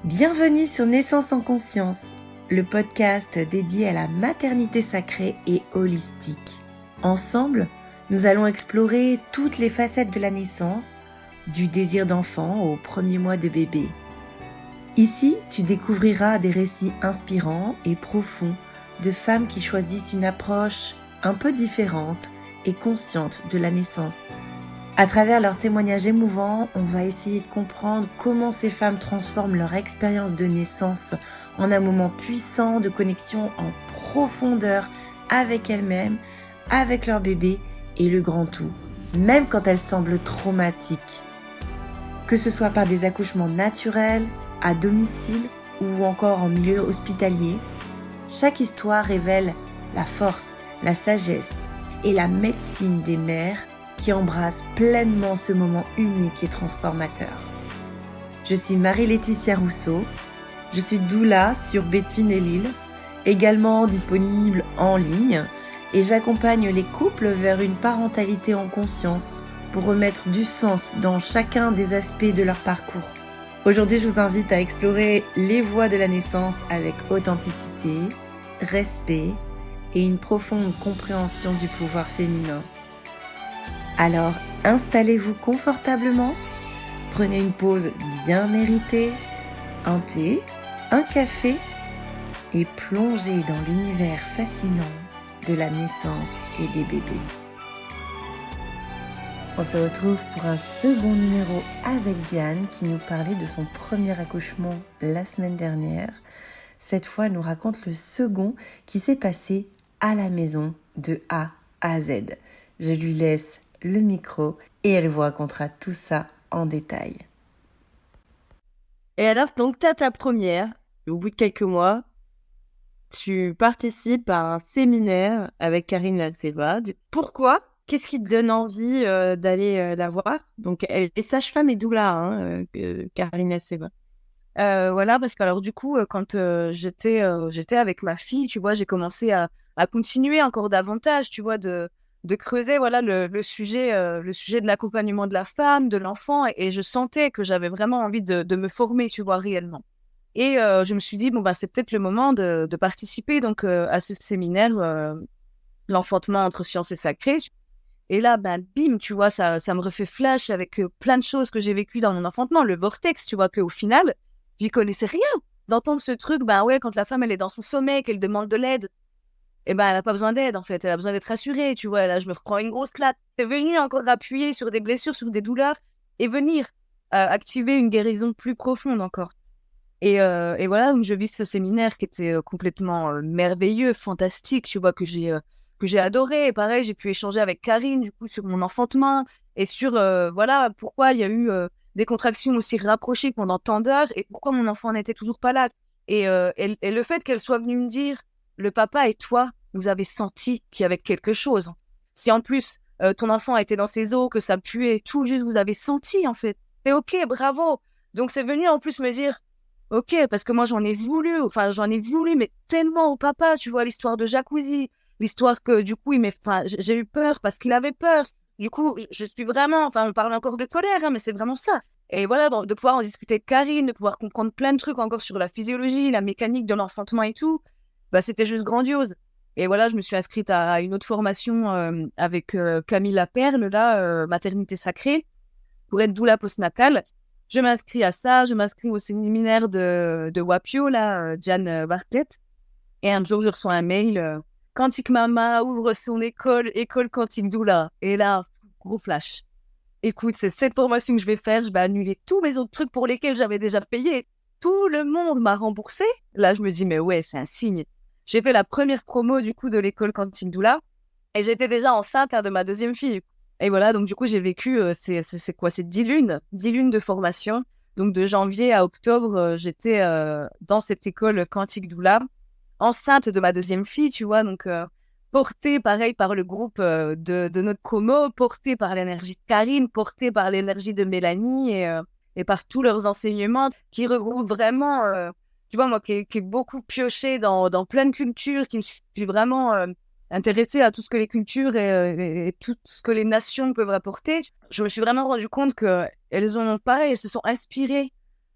Bienvenue sur Naissance en conscience, le podcast dédié à la maternité sacrée et holistique. Ensemble, nous allons explorer toutes les facettes de la naissance, du désir d'enfant au premier mois de bébé. Ici, tu découvriras des récits inspirants et profonds de femmes qui choisissent une approche un peu différente et consciente de la naissance. À travers leurs témoignages émouvants, on va essayer de comprendre comment ces femmes transforment leur expérience de naissance en un moment puissant de connexion en profondeur avec elles-mêmes, avec leur bébé et le grand tout, même quand elles semblent traumatiques. Que ce soit par des accouchements naturels, à domicile ou encore en milieu hospitalier, chaque histoire révèle la force, la sagesse et la médecine des mères qui embrasse pleinement ce moment unique et transformateur. Je suis Marie-Laetitia Rousseau, je suis doula sur Béthune et Lille, également disponible en ligne, et j'accompagne les couples vers une parentalité en conscience pour remettre du sens dans chacun des aspects de leur parcours. Aujourd'hui, je vous invite à explorer les voies de la naissance avec authenticité, respect et une profonde compréhension du pouvoir féminin. Alors, installez-vous confortablement, prenez une pause bien méritée, un thé, un café et plongez dans l'univers fascinant de la naissance et des bébés. On se retrouve pour un second numéro avec Diane qui nous parlait de son premier accouchement la semaine dernière. Cette fois, elle nous raconte le second qui s'est passé à la maison de A à Z. Je lui laisse le micro et elle vous racontera tout ça en détail. Et alors, donc, tu as ta première, au bout de quelques mois, tu participes à un séminaire avec Karine Laceva. Pourquoi ? Qu'est-ce qui te donne envie d'aller la voir ? Donc, elle est sage-femme et doula, Karine Laceva. Voilà, parce que alors du coup, quand j'étais avec ma fille, tu vois, j'ai commencé à continuer encore davantage, tu vois, de creuser, voilà, le sujet de l'accompagnement de la femme, de l'enfant, et je sentais que j'avais vraiment envie de me former, tu vois, réellement. Et je me suis dit, bon, bah, c'est peut-être le moment de participer donc à ce séminaire, l'enfantement entre science et sacré. Et là, ben, bim, tu vois, ça me refait flash avec plein de choses que j'ai vécues dans mon enfantement, le vortex, tu vois, qu'au final, j'y connaissais rien. D'entendre ce truc, ben ouais, quand la femme, elle est dans son sommeil, qu'elle demande de l'aide, eh ben, elle n'a pas besoin d'aide, en fait. Elle a besoin d'être rassurée, tu vois. Là, je me reprends une grosse claque. C'est venu encore appuyer sur des blessures, sur des douleurs, et venir activer une guérison plus profonde encore. Et voilà, donc je vis ce séminaire qui était complètement merveilleux, fantastique, tu vois, que j'ai adoré. Et pareil, j'ai pu échanger avec Karine, du coup, sur mon enfantement et sur, voilà, pourquoi il y a eu des contractions aussi rapprochées pendant tant d'heures et pourquoi mon enfant n'était toujours pas là. Et le fait qu'elle soit venue me dire, le papa et toi, vous avez senti qu'il y avait quelque chose. Si en plus, ton enfant était dans ses os, que ça puait, tout juste, vous avez senti, en fait. C'est OK, bravo. Donc, c'est venu en plus me dire, OK, parce que moi, j'en ai voulu, mais tellement au papa, tu vois, l'histoire de jacuzzi, l'histoire que, du coup, j'ai eu peur parce qu'il avait peur. Du coup, je suis vraiment, enfin, on parle encore de colère, hein, mais c'est vraiment ça. Et voilà, de pouvoir en discuter avec Karine, de pouvoir comprendre plein de trucs encore sur la physiologie, la mécanique de l'enfantement et tout, bah, c'était juste grandiose. Et voilà, je me suis inscrite à une autre formation avec Camille Laperle, là, maternité sacrée, pour être doula postnatale. Je m'inscris à ça, je m'inscris au séminaire de Wapio, là, Diane Bartlett. Et un jour, je reçois un mail, Quantique Mama ouvre son école Quantique Doula. Et là, gros flash. Écoute, c'est cette formation que je vais faire, je vais annuler tous mes autres trucs pour lesquels j'avais déjà payé. Tout le monde m'a remboursé. Là, je me dis, mais ouais, c'est un signe. J'ai fait la première promo, du coup, de l'école Quantique Doula. Et j'étais déjà enceinte de ma deuxième fille. Et voilà, donc du coup, j'ai vécu, c'est quoi? C'est 10 lunes de formation. Donc de janvier à octobre, j'étais dans cette école Quantique Doula, enceinte de ma deuxième fille, tu vois. Donc portée, pareil, par le groupe de notre promo, portée par l'énergie de Karine, portée par l'énergie de Mélanie et par tous leurs enseignements qui regroupent vraiment, tu vois, moi qui ai beaucoup pioché dans plein de cultures, qui me suis vraiment intéressée à tout ce que les cultures et tout ce que les nations peuvent apporter, je me suis vraiment rendu compte qu'elles ont pareil, elles se sont inspirées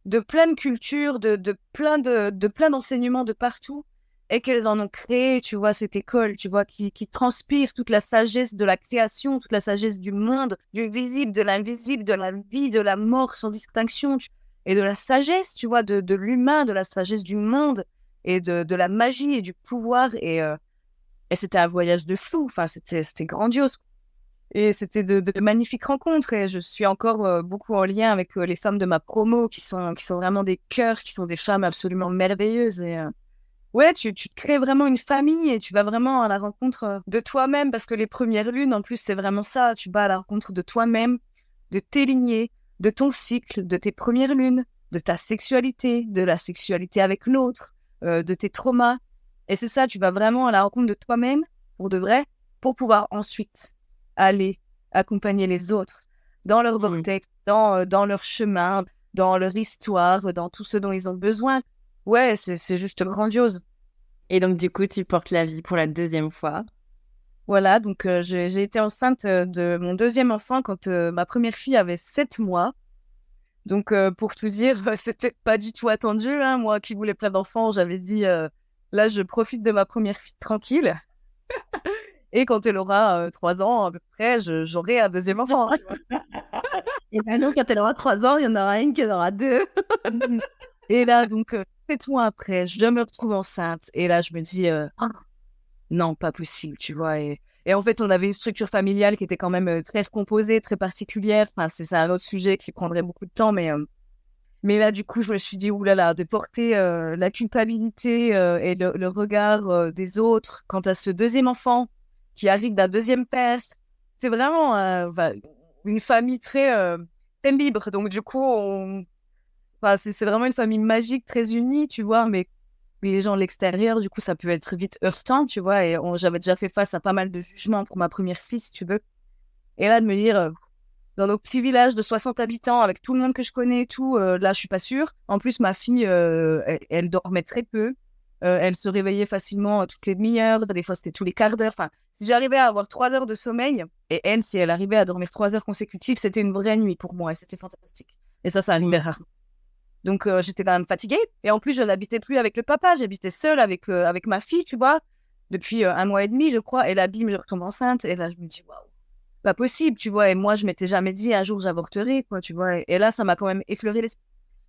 de plein de cultures, de plein d'enseignements de partout, et qu'elles en ont créé, tu vois, cette école, tu vois, qui transpire toute la sagesse de la création, toute la sagesse du monde, du visible, de l'invisible, de la vie, de la mort sans distinction, et de la sagesse, tu vois, de l'humain, de la sagesse du monde, et de la magie et du pouvoir, et c'était un voyage de fou, enfin, c'était grandiose. Et c'était de magnifiques rencontres. Et je suis encore beaucoup en lien avec les femmes de ma promo qui sont vraiment des cœurs, qui sont des femmes absolument merveilleuses. Et ouais, tu te crées vraiment une famille et tu vas vraiment à la rencontre de toi-même parce que les premières lunes, en plus, c'est vraiment ça. Tu vas à la rencontre de toi-même, de tes lignées, de ton cycle, de tes premières lunes, de ta sexualité, de la sexualité avec l'autre, de tes traumas. Et c'est ça, tu vas vraiment à la rencontre de toi-même, pour de vrai, pour pouvoir ensuite aller accompagner les autres dans leur vortex, dans leur chemin, dans leur histoire, dans tout ce dont ils ont besoin. Ouais, c'est juste grandiose. Et donc, du coup, tu portes la vie pour la deuxième fois. Voilà, donc j'ai été enceinte de mon deuxième enfant quand ma première fille avait 7 mois. Donc, pour tout dire, c'était pas du tout attendu. Hein. Moi qui voulais plein d'enfants, j'avais dit, là, je profite de ma première fille tranquille. Et quand elle aura 3 ans à peu près, j'aurai un deuxième enfant. Tu vois. Et ben non, quand elle aura 3 ans, il y en aura une qui en aura 2. Et là, donc, 7 mois après, je me retrouve enceinte. Et là, je me dis, non, pas possible, tu vois. Et en fait, on avait une structure familiale qui était quand même très composée, très particulière. Enfin, c'est un autre sujet qui prendrait beaucoup de temps. Mais là, du coup, je me suis dit, oulala, de porter la culpabilité et le regard des autres quant à ce deuxième enfant qui arrive d'un deuxième père. C'est vraiment une famille très libre. Donc, du coup, c'est vraiment une famille magique, très unie, tu vois. Mais les gens de l'extérieur, du coup, ça peut être vite heurtant, tu vois. Et j'avais déjà fait face à pas mal de jugements pour ma première fille, si tu veux. Et là, de me dire, dans nos petits villages de 60 habitants, avec tout le monde que je connais et tout, là, je suis pas sûre. En plus, ma fille, elle dormait très peu. Elle se réveillait facilement toutes les demi-heures. Des fois, c'était tous les quarts d'heure. Enfin, si j'arrivais à avoir 3 heures de sommeil, et elle, si elle arrivait à dormir 3 heures consécutives, c'était une vraie nuit pour moi. Et c'était fantastique. Et ça arrivait rarement. Donc, j'étais quand même fatiguée. Et en plus, je n'habitais plus avec le papa. J'habitais seule avec ma fille, tu vois, depuis 1 mois et demi, je crois. Et là, bim, je retombe enceinte. Et là, je me dis, waouh, pas possible, tu vois. Et moi, je m'étais jamais dit un jour j'avorterai, quoi, tu vois. Et là, ça m'a quand même effleuré l'esprit.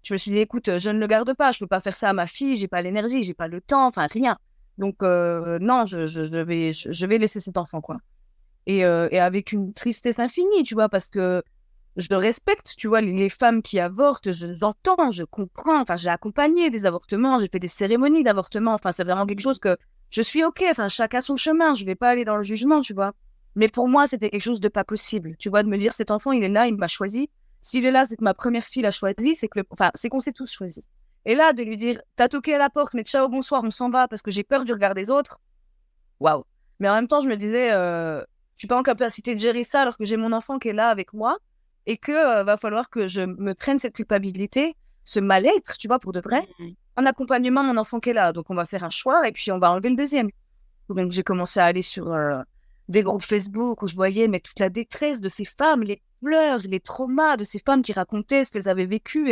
Je me suis dit, écoute, je ne le garde pas. Je peux pas faire ça à ma fille. J'ai pas l'énergie, j'ai pas le temps, enfin, rien. Donc, non, je vais laisser cet enfant, quoi. Et avec une tristesse infinie, tu vois, parce que je respecte, tu vois, les femmes qui avortent, j'entends, je comprends. Enfin, j'ai accompagné des avortements, j'ai fait des cérémonies d'avortement. Enfin, c'est vraiment quelque chose que je suis OK. Enfin, chacun son chemin. Je vais pas aller dans le jugement, tu vois. Mais pour moi, c'était quelque chose de pas possible. Tu vois, de me dire, cet enfant, il est là, il m'a choisi. S'il est là, c'est que ma première fille l'a choisi, c'est qu'on s'est tous choisis. Et là, de lui dire, t'as toqué à la porte, mais ciao, bonsoir, on s'en va parce que j'ai peur du regard des autres. Waouh. Mais en même temps, je me disais, je suis pas en capacité de gérer ça alors que j'ai mon enfant qui est là avec moi et que va falloir que je me prenne cette culpabilité, ce mal-être, tu vois, pour de vrai, en accompagnement mon enfant qui est là. Donc, on va faire un choix et puis on va enlever le deuxième. Donc, j'ai commencé à aller sur des groupes Facebook où je voyais mais toute la détresse de ces femmes, les pleurs, les traumas de ces femmes qui racontaient ce qu'elles avaient vécu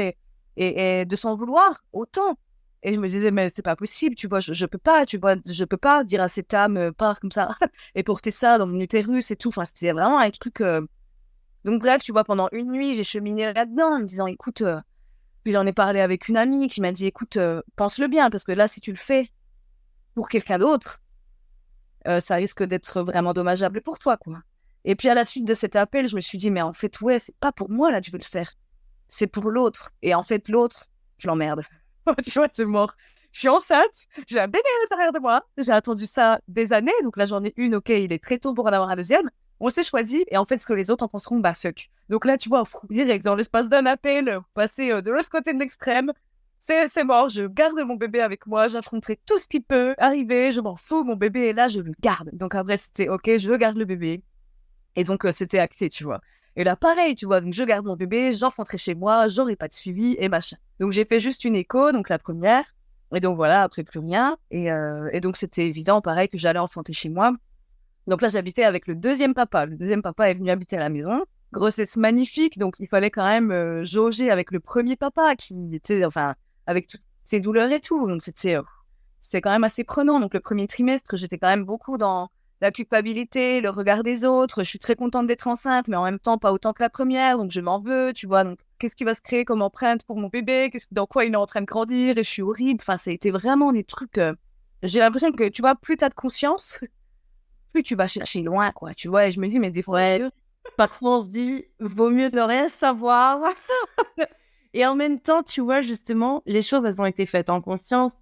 et de s'en vouloir autant. Et je me disais, mais c'est pas possible, tu vois, je peux pas, tu vois, je peux pas dire à cette âme, pars comme ça, et porter ça dans mon utérus et tout. Enfin, c'était vraiment un truc. Donc, bref, tu vois, pendant une nuit, j'ai cheminé là-dedans en me disant, écoute, puis j'en ai parlé avec une amie qui m'a dit, écoute, pense-le bien, parce que là, si tu le fais pour quelqu'un d'autre, ça risque d'être vraiment dommageable pour toi, quoi. Et puis, à la suite de cet appel, je me suis dit, mais en fait, ouais, c'est pas pour moi, là, que je veux le faire. C'est pour l'autre. Et en fait, l'autre, je l'emmerde. Tu vois, c'est mort. Je suis enceinte, j'ai un bébé à l'intérieur de moi. J'ai attendu ça des années. Donc là, j'en ai une, ok, il est très tôt pour en avoir un deuxième. On s'est choisi. Et en fait, ce que les autres en penseront, bah, fuck. Donc là, tu vois, direct, dans l'espace d'un appel, passer de l'autre côté de l'extrême, c'est mort. Je garde mon bébé avec moi. J'affronterai tout ce qui peut arriver. Je m'en fous. Mon bébé est là, je le garde. Donc après, c'était ok, je garde le bébé. Et donc, c'était acté, tu vois. Et là, pareil, tu vois, donc je garde mon bébé, j'enfanterai chez moi, j'aurai pas de suivi et machin. Donc, j'ai fait juste une écho, donc la première. Et donc, voilà, après, plus rien. Et donc, c'était évident, pareil, que j'allais enfanter chez moi. Donc là, j'habitais avec le deuxième papa. Le deuxième papa est venu habiter à la maison. grossesse magnifique, donc il fallait quand même jauger avec le premier papa qui était, enfin, avec toutes ses douleurs et tout. Donc c'est quand même assez prenant. Donc le premier trimestre, j'étais quand même beaucoup dans la culpabilité, le regard des autres. Je suis très contente d'être enceinte, mais en même temps pas autant que la première, donc je m'en veux, tu vois. Donc qu'est-ce qui va se créer comme empreinte pour mon bébé? Dans quoi il est en train de grandir? Et je suis horrible. Enfin, c'était vraiment des trucs. J'ai l'impression que, tu vois, plus t'as de conscience, plus tu vas chercher loin, quoi. Tu vois, et je me dis, mais des fois, parfois on se dit, vaut mieux ne rien savoir. Et en même temps, tu vois, justement, les choses, elles ont été faites en conscience.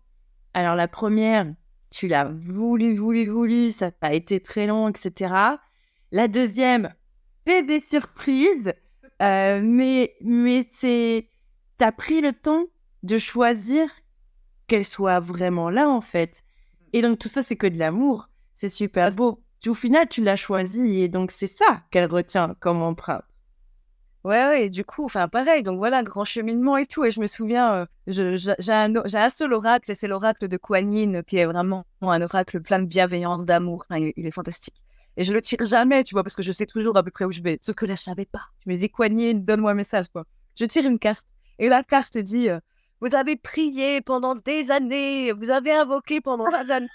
Alors, la première, tu l'as voulu, ça a été très long, etc. La deuxième, bébé surprise. Mais t'as pris le temps de choisir qu'elle soit vraiment là, en fait. Et donc, tout ça, c'est que de l'amour. C'est super beau. Au final, tu l'as choisie et donc, c'est ça qu'elle retient comme empreinte. Ouais, et du coup, enfin, pareil, donc voilà, grand cheminement et tout. Et je me souviens, j'ai un seul oracle, et c'est l'oracle de Kuan Yin, qui est vraiment un oracle plein de bienveillance, d'amour. Enfin, il est fantastique. Et je le tire jamais, tu vois, parce que je sais toujours à peu près où je vais. Sauf que là, je savais pas. Je me dis, Kuan Yin, donne-moi un message, quoi. Je tire une carte. Et la carte dit, vous avez prié pendant des années, vous avez invoqué pendant des années.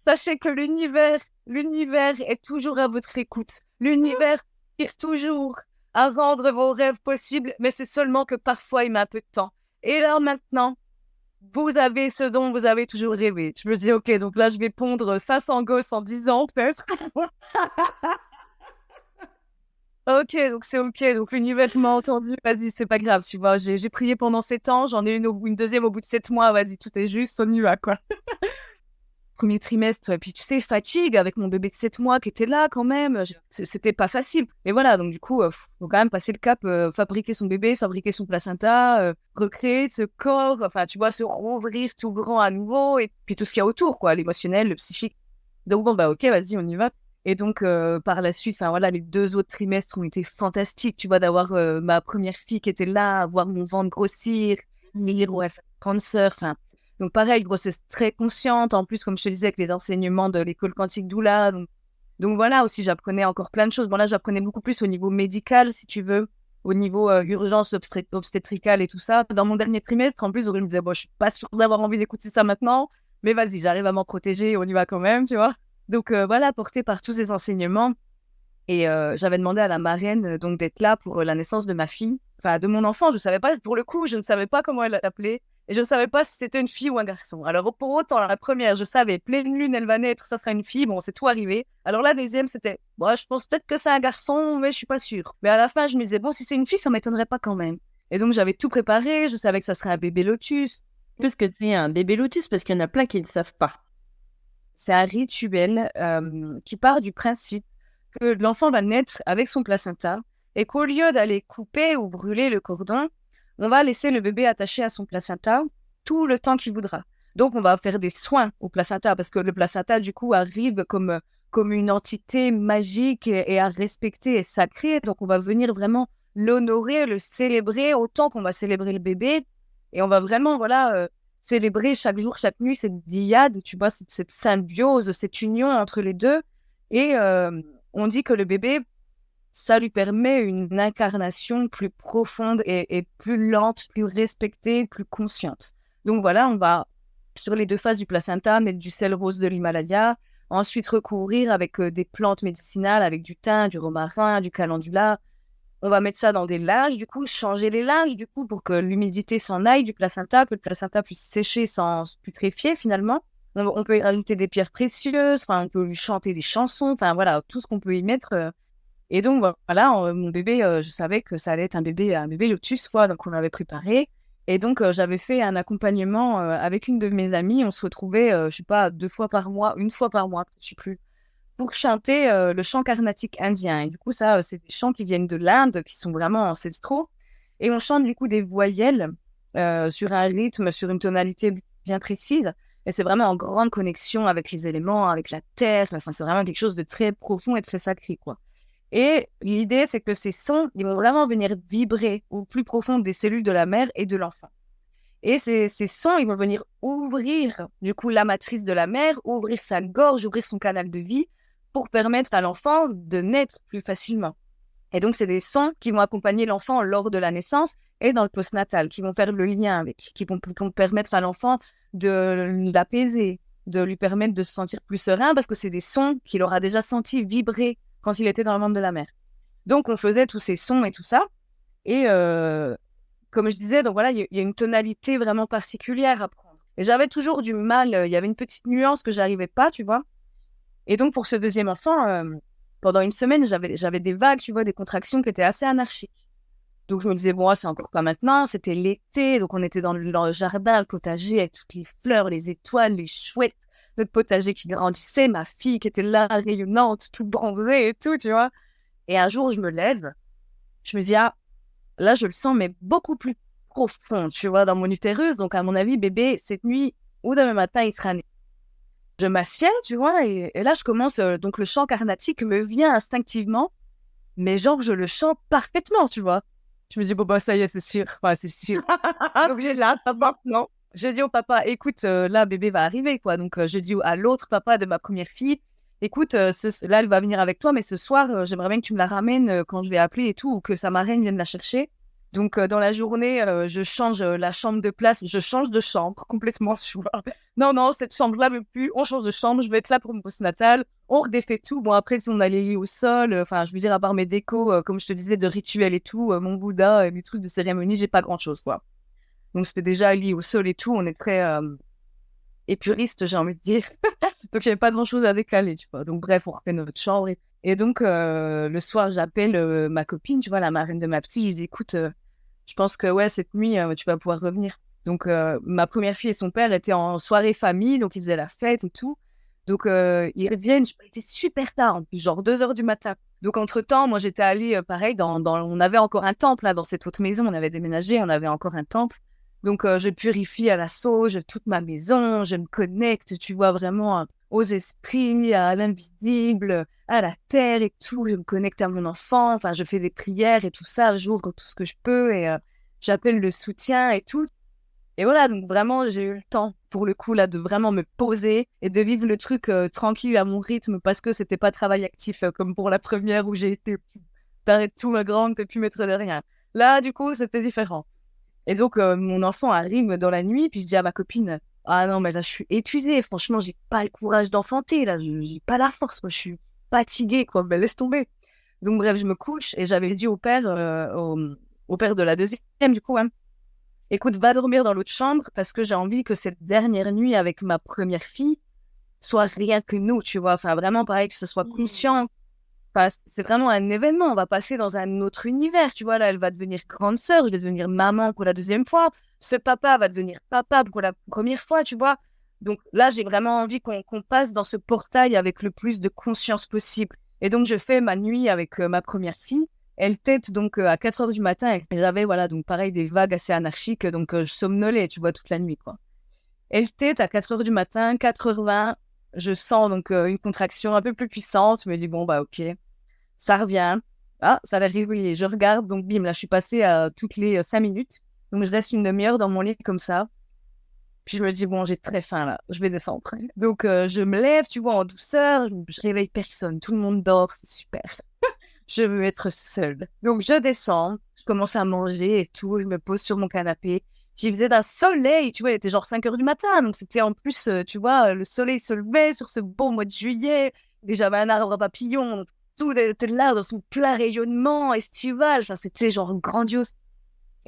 Sachez que l'univers est toujours à votre écoute. L'univers tire toujours à rendre vos rêves possibles, mais c'est seulement que parfois il met un peu de temps. Et là maintenant, vous avez ce dont vous avez toujours rêvé. Je me dis, ok, donc là je vais pondre 500 gosses en 10 ans peut-être. Ok, donc c'est ok, donc l'univers m'a entendu, vas-y, c'est pas grave, tu vois, j'ai prié pendant 7 ans, j'en ai une deuxième au bout de 7 mois, vas-y, tout est juste, on y va, quoi. Premier trimestre, et puis tu sais, fatigue avec mon bébé de 7 mois qui était là quand même, c'était pas facile. Mais voilà, donc du coup, faut quand même passer le cap, fabriquer son bébé, fabriquer son placenta, recréer ce corps, enfin tu vois, se rouvrir tout grand à nouveau, et puis tout ce qu'il y a autour, quoi, l'émotionnel, le psychique. Donc bon, bah ok, vas-y, on y va. Et donc par la suite, enfin voilà, les 2 autres trimestres ont été fantastiques, tu vois, d'avoir ma première fille qui était là, voir mon ventre grossir, me dire, ouais, cancer, enfin... Donc pareil, grossesse très consciente, en plus, comme je te disais, avec les enseignements de l'école quantique doula. Donc voilà, aussi, j'apprenais encore plein de choses. Bon là, j'apprenais beaucoup plus au niveau médical, si tu veux, au niveau urgence obstétricale et tout ça. Dans mon dernier trimestre, en plus, Aurélien me disait, bon, je suis pas sûre d'avoir envie d'écouter ça maintenant, mais vas-y, j'arrive à m'en protéger, on y va quand même, tu vois. Donc voilà, porté par tous ces enseignements. Et j'avais demandé à la marraine donc d'être là pour la naissance de ma fille, enfin de mon enfant. Je savais pas, pour le coup, je ne savais pas comment elle l'appelait et je ne savais pas si c'était une fille ou un garçon. Alors pour autant, la première, je savais, pleine lune, elle va naître, ça sera une fille. Bon, c'est tout arrivé. Alors la deuxième, c'était, bon, je pense peut-être que c'est un garçon, mais je suis pas sûre. Mais à la fin, je me disais, bon, si c'est une fille, ça m'étonnerait pas quand même. Et donc j'avais tout préparé, je savais que ça serait un bébé lotus. Qu'est-ce que c'est un bébé lotus? Parce qu'il y en a plein qui ne savent pas. C'est un rituel qui part du principe que l'enfant va naître avec son placenta et qu'au lieu d'aller couper ou brûler le cordon, on va laisser le bébé attaché à son placenta tout le temps qu'il voudra. Donc, on va faire des soins au placenta parce que le placenta, du coup, arrive comme une entité magique et à respecter et sacrée. Donc, on va venir vraiment l'honorer, le célébrer autant qu'on va célébrer le bébé. Et on va vraiment, voilà, célébrer chaque jour, chaque nuit cette dyade, tu vois, cette symbiose, cette union entre les deux. Et on dit que le bébé, ça lui permet une incarnation plus profonde et plus lente, plus respectée, plus consciente. Donc voilà, on va, sur les 2 faces du placenta, mettre du sel rose de l'Himalaya, ensuite recouvrir avec des plantes médicinales, avec du thym, du romarin, du calendula. On va mettre ça dans des linges, du coup, changer les linges, du coup, pour que l'humidité s'en aille du placenta, que le placenta puisse sécher sans putréfier, finalement. On peut y rajouter des pierres précieuses, on peut lui chanter des chansons, enfin voilà, tout ce qu'on peut y mettre. Et donc voilà, mon bébé, je savais que ça allait être un bébé lotus, quoi, donc on avait préparé. Et donc j'avais fait un accompagnement avec une de mes amies, on se retrouvait, je sais pas, 2 fois par mois, 1 fois par mois, je sais plus, pour chanter le chant carnatique indien. Et du coup, ça, c'est des chants qui viennent de l'Inde, qui sont vraiment ancestraux. Et on chante du coup des voyelles sur un rythme, sur une tonalité bien précise. Et c'est vraiment en grande connexion avec les éléments, avec la terre. Enfin, c'est vraiment quelque chose de très profond et très sacré, quoi. Et l'idée, c'est que ces sons, ils vont vraiment venir vibrer au plus profond des cellules de la mère et de l'enfant. Et ces sons, ils vont venir ouvrir, du coup, la matrice de la mère, ouvrir sa gorge, ouvrir son canal de vie pour permettre à l'enfant de naître plus facilement. Et donc, c'est des sons qui vont accompagner l'enfant lors de la naissance et dans le postnatal, qui vont faire le lien avec, qui vont permettre à l'enfant de l'apaiser, de lui permettre de se sentir plus serein, parce que c'est des sons qu'il aura déjà senti vibrer quand il était dans le ventre de la mère. Donc, on faisait tous ces sons et tout ça. Et comme je disais, donc voilà, il y a une tonalité vraiment particulière à prendre. Et j'avais toujours du mal, il y avait une petite nuance que j'arrivais pas, tu vois. Et donc, pour ce deuxième enfant, pendant une semaine, j'avais des vagues, tu vois, des contractions qui étaient assez anarchiques. Donc, je me disais, bon, c'est encore pas maintenant, c'était l'été, donc on était dans le jardin, le potager, avec toutes les fleurs, les étoiles, les chouettes, notre potager qui grandissait, ma fille qui était là, rayonnante, toute bronzée et tout, tu vois. Et un jour, je me lève, je me dis, ah, là, je le sens, mais beaucoup plus profond, tu vois, dans mon utérus. Donc, à mon avis, bébé, cette nuit ou demain matin, il sera né. Je m'assieds, tu vois, et là, je commence, donc le chant carnatique me vient instinctivement, mais genre, je le chante parfaitement, tu vois. Je me dis, bon, bah, ça y est, c'est sûr. Ouais, c'est sûr. Donc, j'ai là, ça maintenant. Je dis au papa, écoute, là, bébé va arriver, quoi. Donc, je dis à l'autre papa de ma première fille, écoute, là, elle va venir avec toi, mais ce soir, j'aimerais bien que tu me la ramènes quand je vais appeler et tout, ou que sa marraine vienne la chercher. Donc, dans la journée, je change la chambre de place, je change de chambre complètement, tu vois. Non, non, cette chambre-là me pue, on change de chambre, je vais être là pour mon postnatal, on redéfait tout. Bon, après, si on a les lits au sol, enfin, je veux dire, à part mes décos, comme je te disais, de rituels et tout, mon Bouddha et mes trucs de cérémonie, j'ai pas grand-chose, quoi. Donc, c'était déjà lit au sol et tout, on est très épuriste, j'ai envie de dire. Donc, il n'y avait pas grand-chose à décaler, tu vois. Donc, bref, on refait notre chambre. Et donc, le soir, j'appelle ma copine, tu vois, la marraine de ma petite, je lui dis, écoute, je pense que, ouais, cette nuit, tu vas pouvoir revenir. Donc, ma première fille et son père étaient en soirée famille, donc ils faisaient la fête et tout. Donc, ils reviennent, il était super tard, en plus, genre 2h du matin. Donc, entre-temps, moi, j'étais allée, pareil, on avait encore un temple, là, dans cette autre maison, on avait déménagé, on avait encore un temple. Donc, je purifie à la sauge toute ma maison, je me connecte, tu vois, vraiment aux esprits, à l'invisible, à la terre et tout. Je me connecte à mon enfant, enfin, je fais des prières et tout ça, j'ouvre tout ce que je peux et j'appelle le soutien et tout. Et voilà, donc vraiment, j'ai eu le temps, pour le coup, là, de vraiment me poser et de vivre le truc tranquille à mon rythme parce que c'était pas travail actif comme pour la première où j'ai été, t'arrêtes tout, ma grande, t'es plus maître de rien. Là, du coup, c'était différent. Et donc, mon enfant arrive dans la nuit, puis je dis à ma copine, ah non, mais là, je suis épuisée, franchement, j'ai pas le courage d'enfanter, là, j'ai pas la force, moi, je suis fatiguée, quoi, mais laisse tomber. Donc, bref, je me couche et j'avais dit au père, au père de la deuxième, du coup, hein, écoute, va dormir dans l'autre chambre parce que j'ai envie que cette dernière nuit avec ma première fille soit rien que nous, tu vois, enfin, vraiment pareil, que ce soit conscient. Enfin, c'est vraiment un événement. On va passer dans un autre univers. Tu vois, là, elle va devenir grande sœur. Je vais devenir maman pour la deuxième fois. Ce papa va devenir papa pour la première fois, tu vois. Donc là, j'ai vraiment envie qu'on passe dans ce portail avec le plus de conscience possible. Et donc, je fais ma nuit avec ma première fille. Elle tète donc à 4h du matin. Et j'avais, voilà, donc pareil, des vagues assez anarchiques. Donc, je somnolais, tu vois, toute la nuit, quoi. Elle tète à 4h du matin, 4h20. Je sens donc une contraction un peu plus puissante. Je me dis, bon, bah, ok. Ça revient. Ah, ça a l'air régulier. Je regarde, donc bim, là, je suis passée à toutes les 5 minutes. Donc, je reste une demi-heure dans mon lit comme ça. Puis, je me dis, bon, j'ai très faim, là. Je vais descendre. Donc, je me lève, tu vois, en douceur. Je réveille personne. Tout le monde dort. C'est super. Je veux être seule. Donc, je descends. Je commence à manger et tout. Je me pose sur mon canapé. J'y faisais d'un soleil, tu vois, il était genre 5h du matin. Donc, c'était en plus, tu vois, le soleil se levait sur ce beau mois de juillet. Déjà, j'avais un arbre à papillons. Tout était là dans son plein rayonnement estival. Enfin, c'était genre grandiose.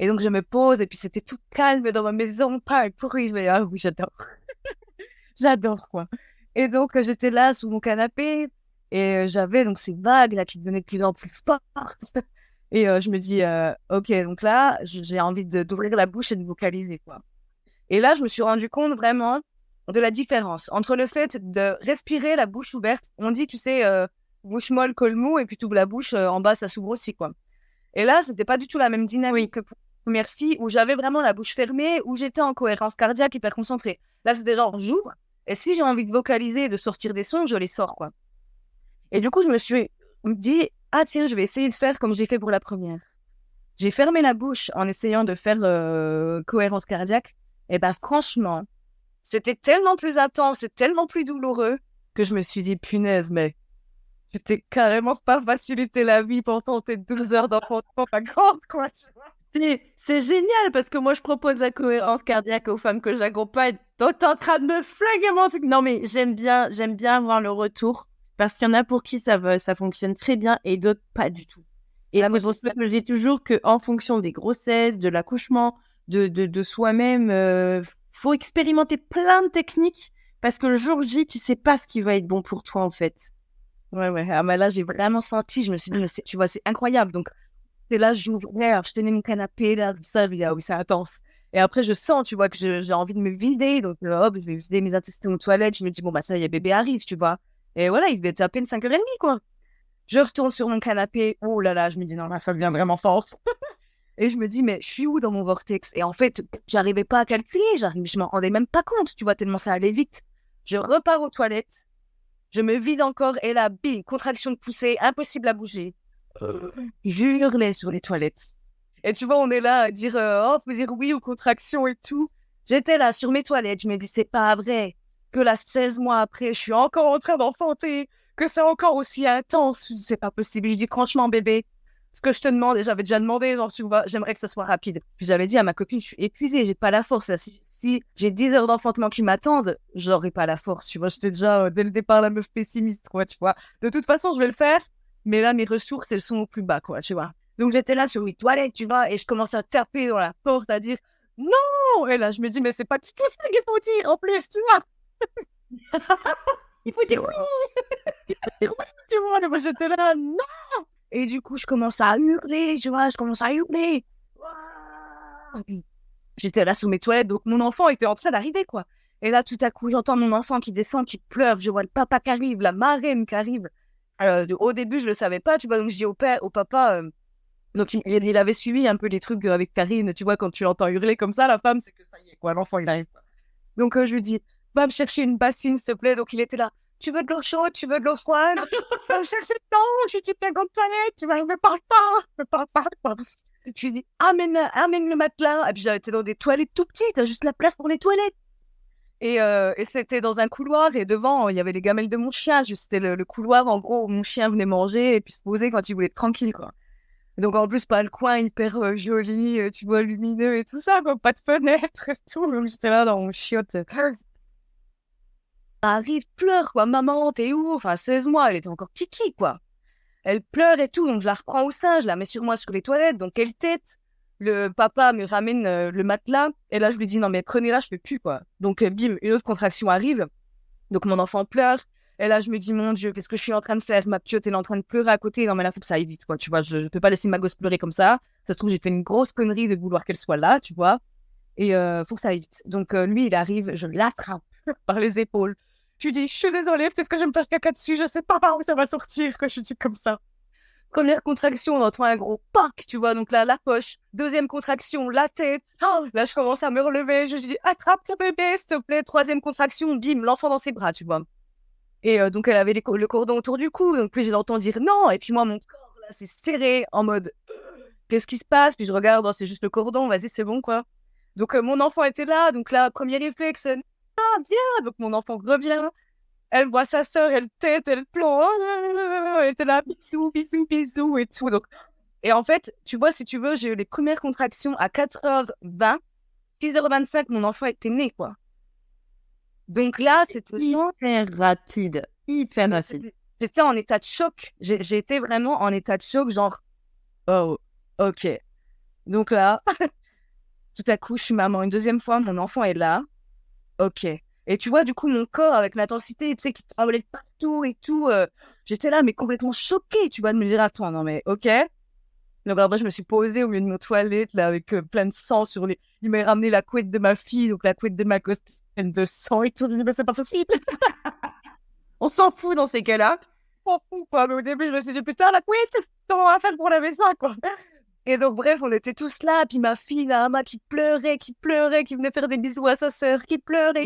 Et donc, je me pose et puis c'était tout calme dans ma maison. Pas un bruit. Je me dis, ah oui, j'adore. J'adore, quoi. Et donc, j'étais là sous mon canapé et j'avais donc ces vagues là qui devenaient de plus en plus fortes. Et je me dis, ok, donc là, j'ai envie d'ouvrir la bouche et de vocaliser, quoi. Et là, je me suis rendu compte vraiment de la différence entre le fait de respirer la bouche ouverte. On dit, tu sais, bouche molle, col mou, et puis tu ouvres la bouche, en bas, ça s'ouvre aussi, quoi. Et là, c'était pas du tout la même dynamique que pour la première fille, où j'avais vraiment la bouche fermée, où j'étais en cohérence cardiaque, hyper concentrée. Là, c'était genre, j'ouvre, et si j'ai envie de vocaliser et de sortir des sons, je les sors, quoi. Et du coup, je me suis dit, ah tiens, je vais essayer de faire comme j'ai fait pour la première. J'ai fermé la bouche en essayant de faire cohérence cardiaque. Et ben franchement, c'était tellement plus intense et tellement plus douloureux que je me suis dit, punaise, mais C'était carrément pas faciliter la vie pendant tes 12 heures d'enfantement pas grande, quoi. Tu vois. C'est génial parce que moi, je propose la cohérence cardiaque aux femmes que j'accompagne. Toi, t'es en train de me flinguer mon truc. Non, mais j'aime bien avoir le retour parce qu'il y en a pour qui ça fonctionne très bien et d'autres pas du tout. Et c'est pour ça que je dis toujours qu'en fonction des grossesses, de l'accouchement, de soi-même, faut expérimenter plein de techniques parce que le jour J, tu sais pas ce qui va être bon pour toi, en fait. Ouais. Ah, mais là, j'ai vraiment senti, je me suis dit, mais tu vois, c'est incroyable. Donc, c'est là, j'ouvrais, alors je tenais mon canapé, là, ça, oui, c'est intense. Et après, je sens, tu vois, que j'ai envie de me vider. Donc, hop, je vais vider mes intestins aux toilettes. Je me dis, bon, bah, ça y est, bébé arrive, tu vois. Et voilà, il devait être à peine 5h30, quoi. Je retourne sur mon canapé. Oh là là, je me dis, non, là, ça devient vraiment fort. Et je me dis, mais je suis où dans mon vortex? Et en fait, j'arrivais pas à calculer. Je m'en rendais même pas compte, tu vois, tellement ça allait vite. Je repars aux toilettes. Je me vide encore. Et là, bim, contraction de poussée, impossible à bouger. Je hurlais sur les toilettes. Et tu vois, on est là à dire, oh, faut dire oui aux contractions et tout. J'étais là sur mes toilettes. Je me dis, c'est pas vrai que là, 16 mois après, je suis encore en train d'enfanter, que c'est encore aussi intense. C'est pas possible. Je dis, franchement, bébé, ce que je te demande, et j'avais déjà demandé, genre, tu vois, j'aimerais que ça soit rapide. Puis j'avais dit à ma copine, je suis épuisée, j'ai pas la force. Là. Si j'ai 10 heures d'enfantement qui m'attendent, j'aurais pas la force. Tu vois, j'étais déjà, dès le départ, la meuf pessimiste, quoi, tu vois. De toute façon, je vais le faire, mais là, mes ressources, elles sont au plus bas, quoi, tu vois. Donc j'étais là sur mes toilettes, tu vois, et je commence à taper dans la porte, à dire, non! Et là, je me dis, mais c'est pas tout ça qu'il faut dire, en plus, tu vois. Il faut dire oui! Il faut dire oui, tu vois. Et moi, j'étais là, non! Et du coup, je commence à hurler, tu vois, J'étais là sur mes toilettes, donc mon enfant était en train d'arriver, quoi. Et là, tout à coup, j'entends mon enfant qui descend, qui pleure, je vois le papa qui arrive, la marraine qui arrive. Au début, je le savais pas, tu vois, donc je dis au papa, donc il avait suivi un peu les trucs avec Karine, tu vois, quand tu l'entends hurler comme ça, la femme, c'est que ça y est, quoi, l'enfant, il arrive. Donc je lui dis, va me chercher une bassine, s'il te plaît. Donc il était là, tu veux de l'eau chaude, tu veux de l'eau froide? Va me chercher de l'eau, je lui dis, t'es grande toilette, tu vois, me parle pas. Je lui dis, amène le matelas. Et puis j'étais dans des toilettes tout petites, t'as juste la place pour les toilettes. Et c'était dans un couloir, et devant, il y avait les gamelles de mon chien. C'était le couloir, en gros, où mon chien venait manger et puis se poser quand il voulait être tranquille, quoi. Donc en plus, pas le coin hyper joli, tu vois, lumineux et tout ça, quoi. Pas de fenêtre et tout. Donc j'étais là dans mon chiotte. Arrive, pleure, quoi. Maman, t'es où? Enfin, 16 mois, elle était encore kiki, quoi. Elle pleure et tout, donc je la reprends au sein, je la mets sur moi sur les toilettes, donc elle tète. Le papa me ramène le matelas, et là je lui dis, non mais prenez-la, je peux plus, quoi. Donc bim, une autre contraction arrive, donc mon enfant pleure, et là je me dis, mon Dieu, qu'est-ce que je suis en train de faire? Ma piote, elle est en train de pleurer à côté, non mais là faut que ça aille vite, quoi, tu vois, je peux pas laisser ma gosse pleurer comme ça se trouve j'ai fait une grosse connerie de vouloir qu'elle soit là, tu vois, et faut que ça aille vite. Donc lui il arrive, je l'attrape par les épaules. Tu dis, je suis désolée, peut-être que je vais me faire caca dessus, je sais pas par où ça va sortir, que je dis comme ça. Première contraction, on entend un gros pack, tu vois, donc là, la poche. Deuxième contraction, la tête. Oh, là, je commence à me relever, je dis, attrape ton bébé, s'il te plaît. Troisième contraction, bim, l'enfant dans ses bras, tu vois. Et donc, elle avait le cordon autour du cou, donc puis je l'entends dire non, et puis moi, mon corps, là, c'est serré, en mode, qu'est-ce qui se passe? Puis je regarde, oh, c'est juste le cordon, vas-y, c'est bon, quoi. Donc, mon enfant était là, donc là, premier réflexe, ah, bien, donc mon enfant revient. Elle voit sa sœur, elle tète, elle pleure. Elle était là, bisous, bisous, bisous et tout. Donc... Et en fait, tu vois, si tu veux, j'ai eu les premières contractions à 4h20. 6h25, mon enfant était né, quoi. Donc là, c'était hyper rapide. Hyper rapide. J'étais en état de choc. J'ai été vraiment en état de choc, genre, oh, ok. Donc là, tout à coup, je suis maman. Une deuxième fois, mon enfant est là. Ok. Et tu vois, du coup, mon corps, avec l'intensité, tu sais, qui tremblait partout et tout, j'étais là, mais complètement choquée, tu vois, de me dire, attends, non, mais ok. Donc après, je me suis posée au milieu de mes toilettes, là, avec plein de sang sur les... Il m'a ramené la couette de ma fille, donc la couette de ma gosse pleine de sang et tout. Je me dis, mais c'est pas possible. On s'en fout dans ces cas-là. On s'en fout, quoi. Mais au début, je me suis dit, putain, la couette, comment on va faire pour laver ça, quoi. Et donc, bref, on était tous là. Puis ma fille, Naama, qui pleurait, qui venait faire des bisous à sa sœur, qui pleurait,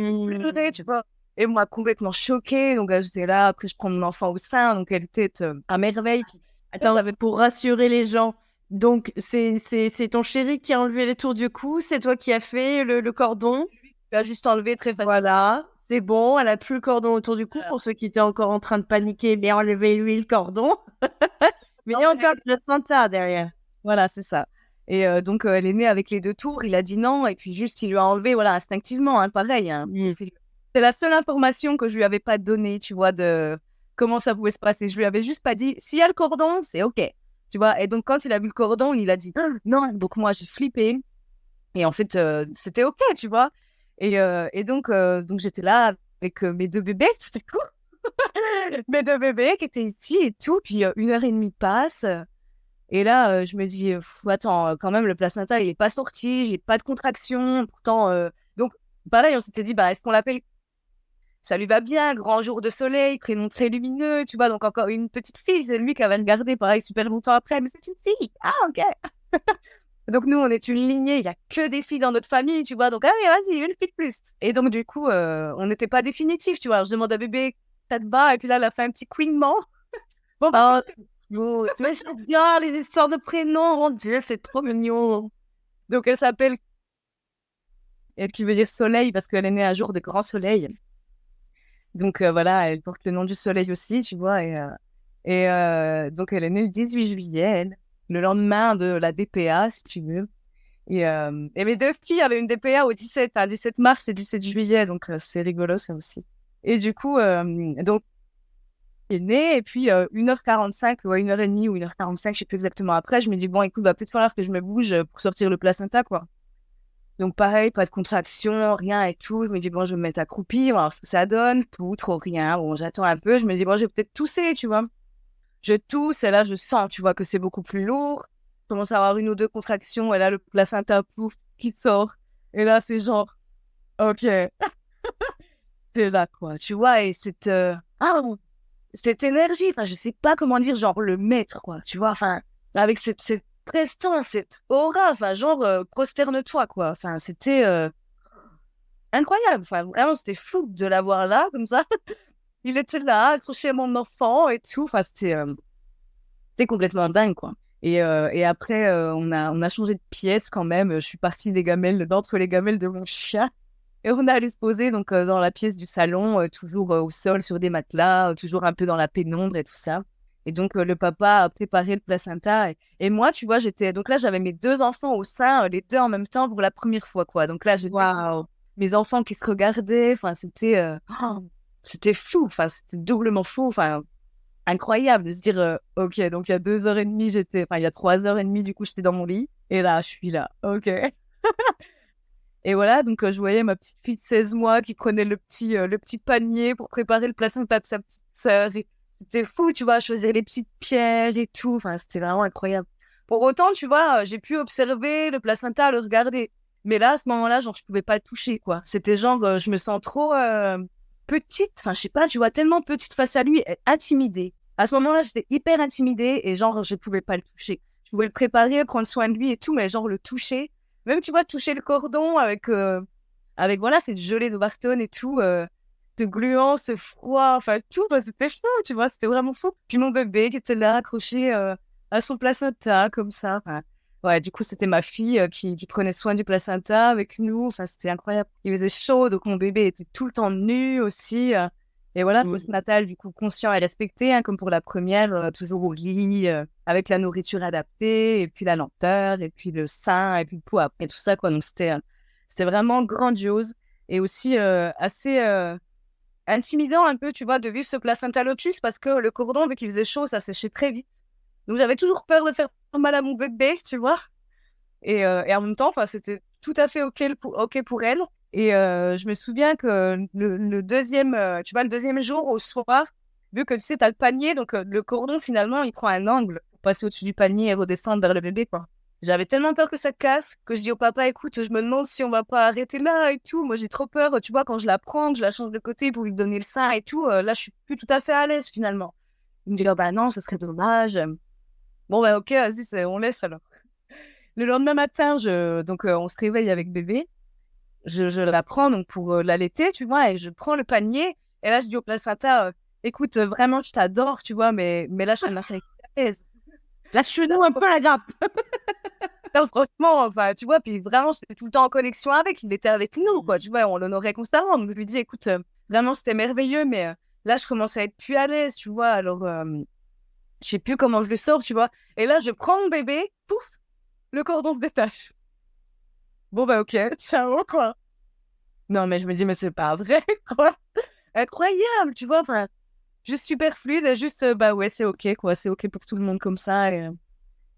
tu vois. Et moi, complètement choquée. Donc, j'étais là. Après, je prends mon enfant au sein. Donc, elle était à merveille. Puis, attends, pour rassurer les gens, donc c'est ton chéri qui a enlevé les tours du cou, c'est toi qui as fait le cordon. Il a juste enlevé très facilement. Voilà, C'est bon, elle a plus le cordon autour du cou pour ceux qui étaient encore en train de paniquer, mais enlevez-lui le cordon. Mais il y a encore le placenta derrière. Voilà, c'est ça. Et donc, elle est née avec les 2 tours. Il a dit non. Et puis, juste, il lui a enlevé, voilà, instinctivement, hein, pareil. Hein. C'est la seule information que je lui avais pas donnée, tu vois, de comment ça pouvait se passer. Je lui avais juste pas dit, s'il y a le cordon, c'est OK. Tu vois, et donc, quand il a vu le cordon, il a dit non. Donc, moi, j'ai flippé. Et en fait, c'était OK, tu vois. Et donc j'étais là avec mes 2 bébés, c'était cool. Mes 2 bébés qui étaient ici et tout. Puis 1h30 passe. Et là, je me dis, attends, quand même, le placenta, il n'est pas sorti, j'ai pas de contraction. Pourtant, donc, pareil, on s'était dit, bah, est-ce qu'on l'appelle? Ça lui va bien, grand jour de soleil, prénom très lumineux, tu vois. Donc, encore une petite fille, c'est lui qui avait regardé, pareil, super longtemps après, mais c'est une fille. Ah, OK. Donc, nous, on est une lignée, il n'y a que des filles dans notre famille, tu vois. Donc, allez, vas-y, une fille de plus. Et donc, du coup, on n'était pas définitifs, tu vois. Alors, je demande à bébé, ça te va? Et puis là, elle a fait un petit couinement. Bon, bah, Oh, tu vois, j'adore les histoires de prénoms, mon Dieu, c'est trop mignon. donc, elle s'appelle, elle qui veut dire soleil, parce qu'elle est née un jour de grand soleil. Donc, voilà, elle porte le nom du soleil aussi, tu vois. Donc, elle est née le 18 juillet, elle, le lendemain de la DPA, si tu veux. Et mes 2 filles avaient une DPA au 17 mars et 17 juillet, donc c'est rigolo ça aussi. Et du coup, donc, elle est née, et puis 1h45, ouais, 1h30 ou 1h45, je sais plus exactement après, je me dis, bon, écoute, va peut-être falloir que je me bouge pour sortir le placenta, quoi. Donc pareil, pas de contraction, rien et tout. Je me dis, bon, je vais me mettre accroupie, on va voir ce que ça donne. Tout, trop rien. Bon, j'attends un peu, je me dis, bon, je vais peut-être tousser, tu vois. Je tousse, et là, je sens, tu vois, que c'est beaucoup plus lourd. Je commence à avoir 1 ou 2 contractions, et là, le placenta, pouf, qui sort. Et là, c'est genre, OK. C'est là, quoi. Tu vois, et cette énergie, enfin, je sais pas comment dire, genre, le maître, quoi. Tu vois, enfin, avec cette prestance, cette aura, enfin, genre, prosterne-toi, quoi. Enfin, c'était incroyable. Enfin, vraiment, c'était fou de l'avoir là, comme ça. Il était là, accroché à mon enfant et tout. Enfin, c'était complètement dingue, quoi. Et après, on a changé de pièce quand même. Je suis partie d'entre les gamelles de mon chien. Et on est allé se poser donc, dans la pièce du salon, toujours au sol sur des matelas, toujours un peu dans la pénombre et tout ça. Et donc, le papa a préparé le placenta. Et moi, tu vois, donc là, j'avais mes 2 enfants au sein, les 2 en même temps pour la première fois, quoi. Donc là, j'étais mes enfants qui se regardaient. Enfin, c'était fou. Enfin, c'était doublement fou. Enfin, incroyable de se dire, OK, donc il y a 2h30, il y a 3h30, du coup, j'étais dans mon lit. Et là, je suis là. OK. Et voilà, donc je voyais ma petite fille de 16 mois qui prenait le petit panier pour préparer le placenta de sa petite sœur. Et c'était fou, tu vois, choisir les petites pierres et tout. Enfin, c'était vraiment incroyable. Pour autant, tu vois, j'ai pu observer le placenta, le regarder. Mais là, à ce moment-là, genre, je pouvais pas le toucher, quoi. C'était genre, je me sens trop petite. Enfin, je sais pas, tu vois, tellement petite face à lui, intimidée. À ce moment-là, j'étais hyper intimidée et genre, je pouvais pas le toucher. Je pouvais le préparer, prendre soin de lui et tout, mais genre, le toucher. Même, tu vois, toucher le cordon avec voilà, cette gelée de Barton et tout, de gluant, ce froid, enfin tout, bah, c'était chaud, tu vois, c'était vraiment fou. Puis mon bébé qui était là, accroché à son placenta, comme ça. Enfin, ouais, du coup, c'était ma fille qui prenait soin du placenta avec nous. Enfin, c'était incroyable. Il faisait chaud, donc mon bébé était tout le temps nu aussi. Et voilà, postnatal, du coup, conscient et respecté, hein, comme pour la première, toujours au lit, avec la nourriture adaptée, et puis la lenteur, et puis le sein, et puis le poids, et tout ça, quoi. Donc, c'était vraiment grandiose, et aussi assez intimidant un peu, tu vois, de vivre ce placenta lotus, parce que le cordon, vu qu'il faisait chaud, ça séchait très vite. Donc, j'avais toujours peur de faire mal à mon bébé, tu vois. Et en même temps, c'était tout à fait OK pour elle. Et je me souviens que le deuxième, tu vois, le deuxième jour au soir, vu que tu sais, t'as le panier, donc le cordon finalement, il prend un angle pour passer au-dessus du panier et redescendre vers le bébé, quoi. J'avais tellement peur que ça casse que je dis au papa, écoute, je me demande si on va pas arrêter là et tout. Moi, j'ai trop peur, tu vois, quand je la prends, que je la change de côté pour lui donner le sein et tout. Là, je suis plus tout à fait à l'aise finalement. Il me dit, oh, bah non, ça serait dommage. Bon, bah ok, vas-y, on laisse alors. Le lendemain matin, donc on se réveille avec bébé. Je la prends donc pour l'allaiter, tu vois, et je prends le panier. Et là, je dis au placenta, écoute, vraiment, je t'adore, tu vois, mais là, je suis à l'aise. Lâche-nous un peu la grappe. Non, franchement, enfin, tu vois, puis vraiment, j'étais tout le temps en connexion avec. Il était avec nous, quoi, tu vois, on l'honorait constamment. Donc, je lui dis, écoute, Vraiment, c'était merveilleux, mais là, je commençais à être plus à l'aise, tu vois. Alors, je sais plus comment je le sors, tu vois. Et là, je prends mon bébé, pouf, le cordon se détache. Bon, bah, ok, ciao, quoi. Non, mais je me dis, mais c'est pas vrai, quoi. Incroyable, tu vois. Enfin, juste super fluide, et juste, bah ouais, c'est ok, quoi. C'est ok pour tout le monde comme ça.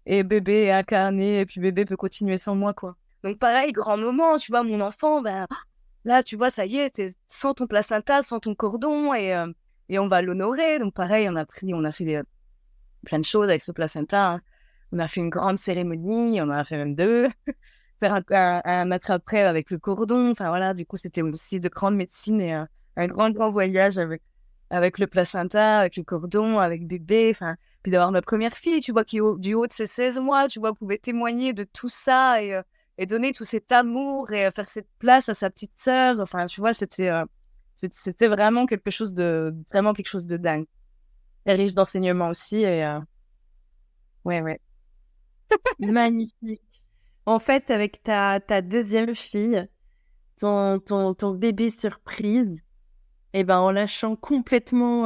Et bébé est incarné, et puis bébé peut continuer sans moi, quoi. Donc, pareil, grand moment, tu vois, mon enfant, ben, là, tu vois, ça y est, t'es sans ton placenta, sans ton cordon, et on va l'honorer. Donc, pareil, on a fait plein de choses avec ce placenta, hein. On a fait une grande cérémonie, on en a fait même deux. Faire un attrape-prêt avec le cordon. Enfin, voilà, du coup, c'était aussi de grande médecine et un grand voyage avec le placenta, avec le cordon, avec bébé. Enfin, puis d'avoir ma première fille, tu vois, qui, du haut de ses 16 mois, tu vois, pouvait témoigner de tout ça et donner tout cet amour et faire cette place à sa petite sœur. Enfin, tu vois, c'était vraiment vraiment quelque chose de dingue. Et riche d'enseignement aussi. Et ouais. Magnifique. En fait, avec ta deuxième fille, ton bébé surprise, et ben, en lâchant complètement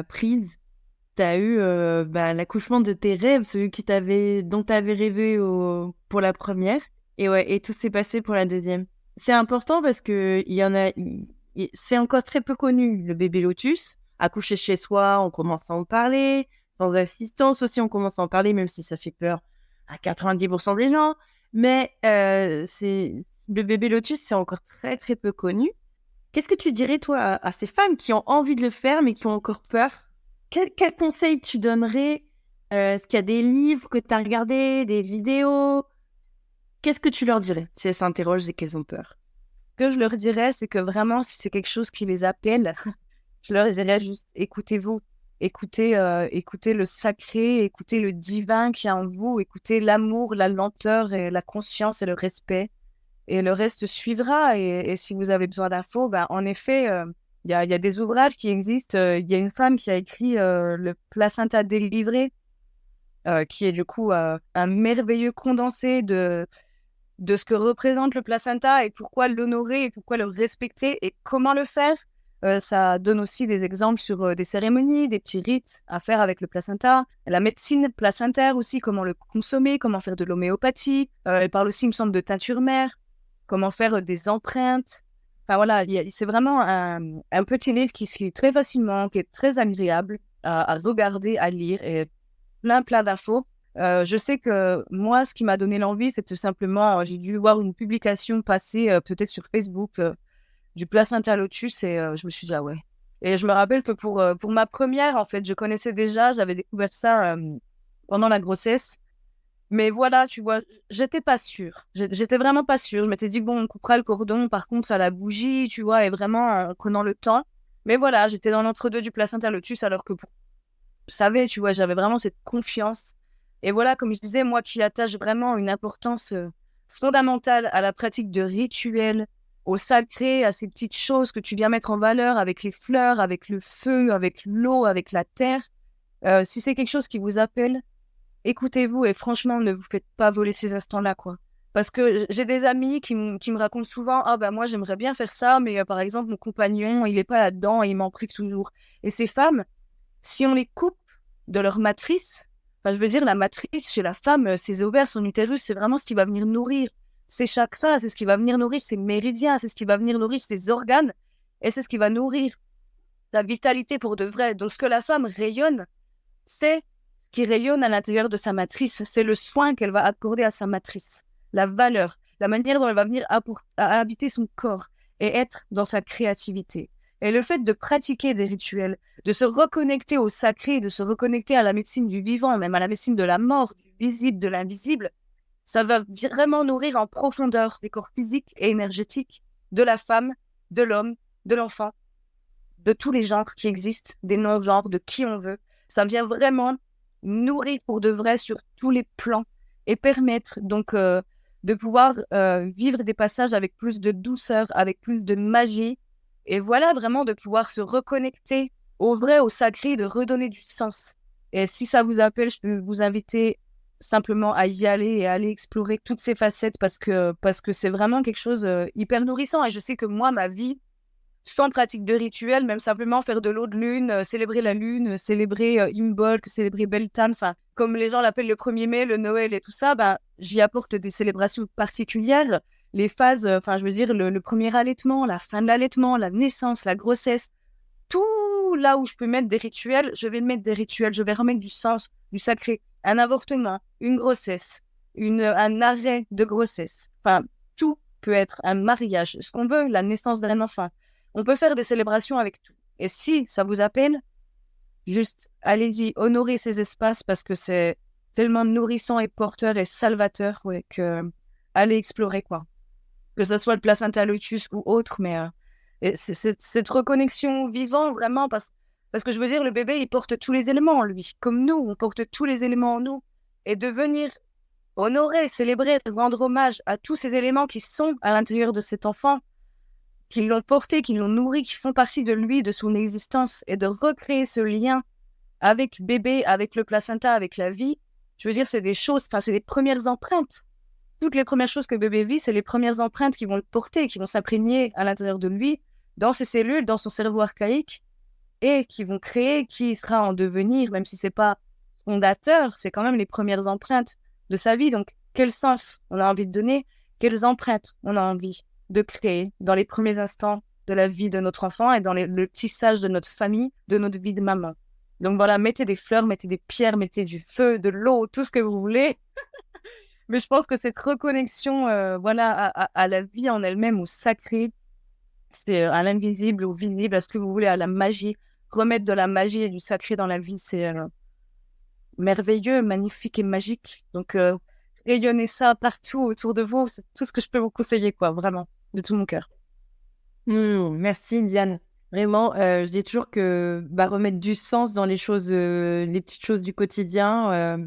prise, t'as eu l'accouchement de tes rêves, celui dont t'avais rêvé pour la première, et ouais, et tout s'est passé pour la deuxième. C'est important parce que c'est encore très peu connu, le bébé lotus. Accoucher chez soi, on commence à en parler, sans assistance aussi, on commence à en parler, même si ça fait peur à 90% des gens. Mais le bébé lotus, c'est encore très très peu connu. Qu'est-ce que tu dirais, toi, à ces femmes qui ont envie de le faire, mais qui ont encore peur? Quel conseil tu donnerais? Est-ce qu'il y a des livres que tu as regardés, des vidéos? Qu'est-ce que tu leur dirais si elles s'interrogent et qu'elles ont peur? Ce que je leur dirais, c'est que vraiment, si c'est quelque chose qui les appelle, je leur dirais juste écoutez-vous. Écoutez le sacré, écoutez le divin qui est en vous, écoutez l'amour, la lenteur et la conscience et le respect. Et le reste suivra. Et si vous avez besoin d'infos, ben, en effet, il y a des ouvrages qui existent. Il y a une femme qui a écrit Le placenta délivré, qui est du coup un merveilleux condensé de ce que représente le placenta et pourquoi l'honorer et pourquoi le respecter et comment le faire. Ça donne aussi des exemples sur des cérémonies, des petits rites à faire avec le placenta. La médecine placentaire aussi, comment le consommer, comment faire de l'homéopathie. Elle parle aussi, il me semble, de teinture mère, comment faire des empreintes. Enfin voilà, c'est vraiment un petit livre qui se lit très facilement, qui est très agréable à regarder, à lire et plein d'infos. Je sais que moi, ce qui m'a donné l'envie, c'est tout simplement, j'ai dû voir une publication passer peut-être sur Facebook du placenta lotus et je me suis dit, ah ouais. Et je me rappelle que pour ma première, en fait, je connaissais déjà, j'avais découvert ça pendant la grossesse. Mais voilà, tu vois, j'étais pas sûre. J'étais vraiment pas sûre. Je m'étais dit, bon, on coupera le cordon, par contre, à la bougie, tu vois, et vraiment en prenant le temps. Mais voilà, j'étais dans l'entre-deux du placenta lotus, alors que je savais, tu vois, j'avais vraiment cette confiance. Et voilà, comme je disais, moi qui attache vraiment une importance fondamentale à la pratique de rituels, au sacré, à ces petites choses que tu viens mettre en valeur avec les fleurs, avec le feu, avec l'eau, avec la terre. Si c'est quelque chose qui vous appelle, écoutez-vous et franchement, ne vous faites pas voler ces instants-là, quoi. Parce que j'ai des amis qui me racontent souvent, ah ben moi j'aimerais bien faire ça, mais par exemple mon compagnon, il est pas là-dedans et il m'en prive toujours. Et ces femmes, si on les coupe de leur matrice, enfin je veux dire la matrice chez la femme, ses ovaires, son utérus, c'est vraiment ce qui va venir nourrir ses chakras, c'est ce qui va venir nourrir ses méridiens, c'est ce qui va venir nourrir ses organes, et c'est ce qui va nourrir la vitalité pour de vrai. Donc ce que la femme rayonne, c'est ce qui rayonne à l'intérieur de sa matrice, c'est le soin qu'elle va accorder à sa matrice, la valeur, la manière dont elle va venir à habiter son corps et être dans sa créativité. Et le fait de pratiquer des rituels, de se reconnecter au sacré, de se reconnecter à la médecine du vivant, même à la médecine de la mort, du visible, de l'invisible, ça va vraiment nourrir en profondeur les corps physiques et énergétiques de la femme, de l'homme, de l'enfant, de tous les genres qui existent, des non-genres, de qui on veut. Ça vient vraiment nourrir pour de vrai sur tous les plans et permettre donc de pouvoir vivre des passages avec plus de douceur, avec plus de magie. Et voilà, vraiment de pouvoir se reconnecter au vrai, au sacré, de redonner du sens. Et si ça vous appelle, je peux vous inviter simplement à y aller et à aller explorer toutes ces facettes parce que c'est vraiment quelque chose hyper nourrissant. Et je sais que moi, ma vie, sans pratique de rituel, même simplement faire de l'eau de lune, célébrer la lune, célébrer Imbolc, célébrer Beltane, comme les gens l'appellent le 1er mai, le Noël et tout ça, j'y apporte des célébrations particulières. Les phases, je veux dire, le premier allaitement, la fin de l'allaitement, la naissance, la grossesse, tout là où je peux mettre des rituels, je vais mettre des rituels, je vais remettre du sens, du sacré. Un avortement, une grossesse, un arrêt de grossesse, tout peut être un mariage, ce qu'on veut, la naissance d'un enfant. On peut faire des célébrations avec tout. Et si ça vous appelle, juste allez-y, honorez ces espaces parce que c'est tellement nourrissant et porteur et salvateur que allez explorer, quoi. Que ce soit le placenta lotus ou autre, mais et c'est cette reconnexion vivant, vraiment, parce que je veux dire, le bébé, il porte tous les éléments en lui, comme nous, on porte tous les éléments en nous. Et de venir honorer, célébrer, rendre hommage à tous ces éléments qui sont à l'intérieur de cet enfant, qui l'ont porté, qui l'ont nourri, qui font partie de lui, de son existence, et de recréer ce lien avec bébé, avec le placenta, avec la vie. Je veux dire, c'est des choses, c'est les premières empreintes. Toutes les premières choses que bébé vit, c'est les premières empreintes qui vont le porter, qui vont s'imprégner à l'intérieur de lui, dans ses cellules, dans son cerveau archaïque, et qui vont créer qui il sera en devenir, même si c'est pas fondateur, c'est quand même les premières empreintes de sa vie. Donc, quel sens on a envie de donner, quelles empreintes on a envie de créer dans les premiers instants de la vie de notre enfant et dans le tissage de notre famille, de notre vie de maman. Donc voilà, mettez des fleurs, mettez des pierres, mettez du feu, de l'eau, tout ce que vous voulez. Mais je pense que cette reconnexion à la vie en elle-même, au sacré, c'est à l'invisible, au visible, à ce que vous voulez, à la magie. Remettre de la magie et du sacré dans la vie, c'est merveilleux, magnifique et magique. Donc, rayonnez ça partout autour de vous. C'est tout ce que je peux vous conseiller, quoi, vraiment, de tout mon cœur. Merci, Diane. Vraiment, je dis toujours que remettre du sens dans les choses, les petites choses du quotidien.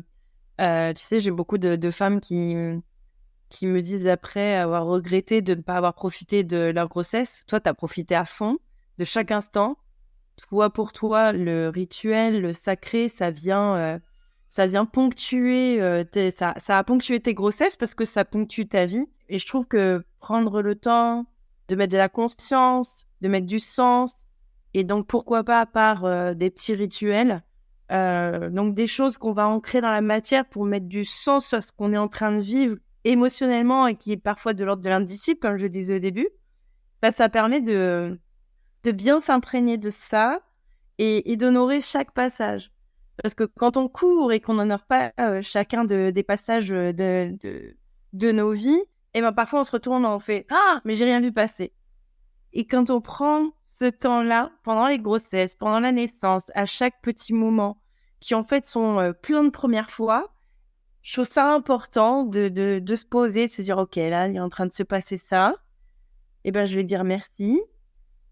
Tu sais, j'ai beaucoup de femmes qui me disent après avoir regretté de ne pas avoir profité de leur grossesse. Toi, tu as profité à fond de chaque instant. Toi, pour toi, le rituel, le sacré, ça vient ponctuer, ça a ponctué tes grossesses parce que ça ponctue ta vie. Et je trouve que prendre le temps de mettre de la conscience, de mettre du sens, et donc pourquoi pas par des petits rituels, donc des choses qu'on va ancrer dans la matière pour mettre du sens à ce qu'on est en train de vivre émotionnellement et qui est parfois de l'ordre de l'indicible, comme je le disais au début, ça permet de bien s'imprégner de ça et d'honorer chaque passage. Parce que quand on court et qu'on n'honore pas chacun des passages de nos vies, et parfois on se retourne et on fait « Ah, mais j'ai rien vu passer ». Et quand on prend ce temps-là, pendant les grossesses, pendant la naissance, à chaque petit moment, qui en fait sont plein de premières fois, je trouve ça important de se poser, de se dire « Ok, là, il est en train de se passer ça. » Et je vais dire merci.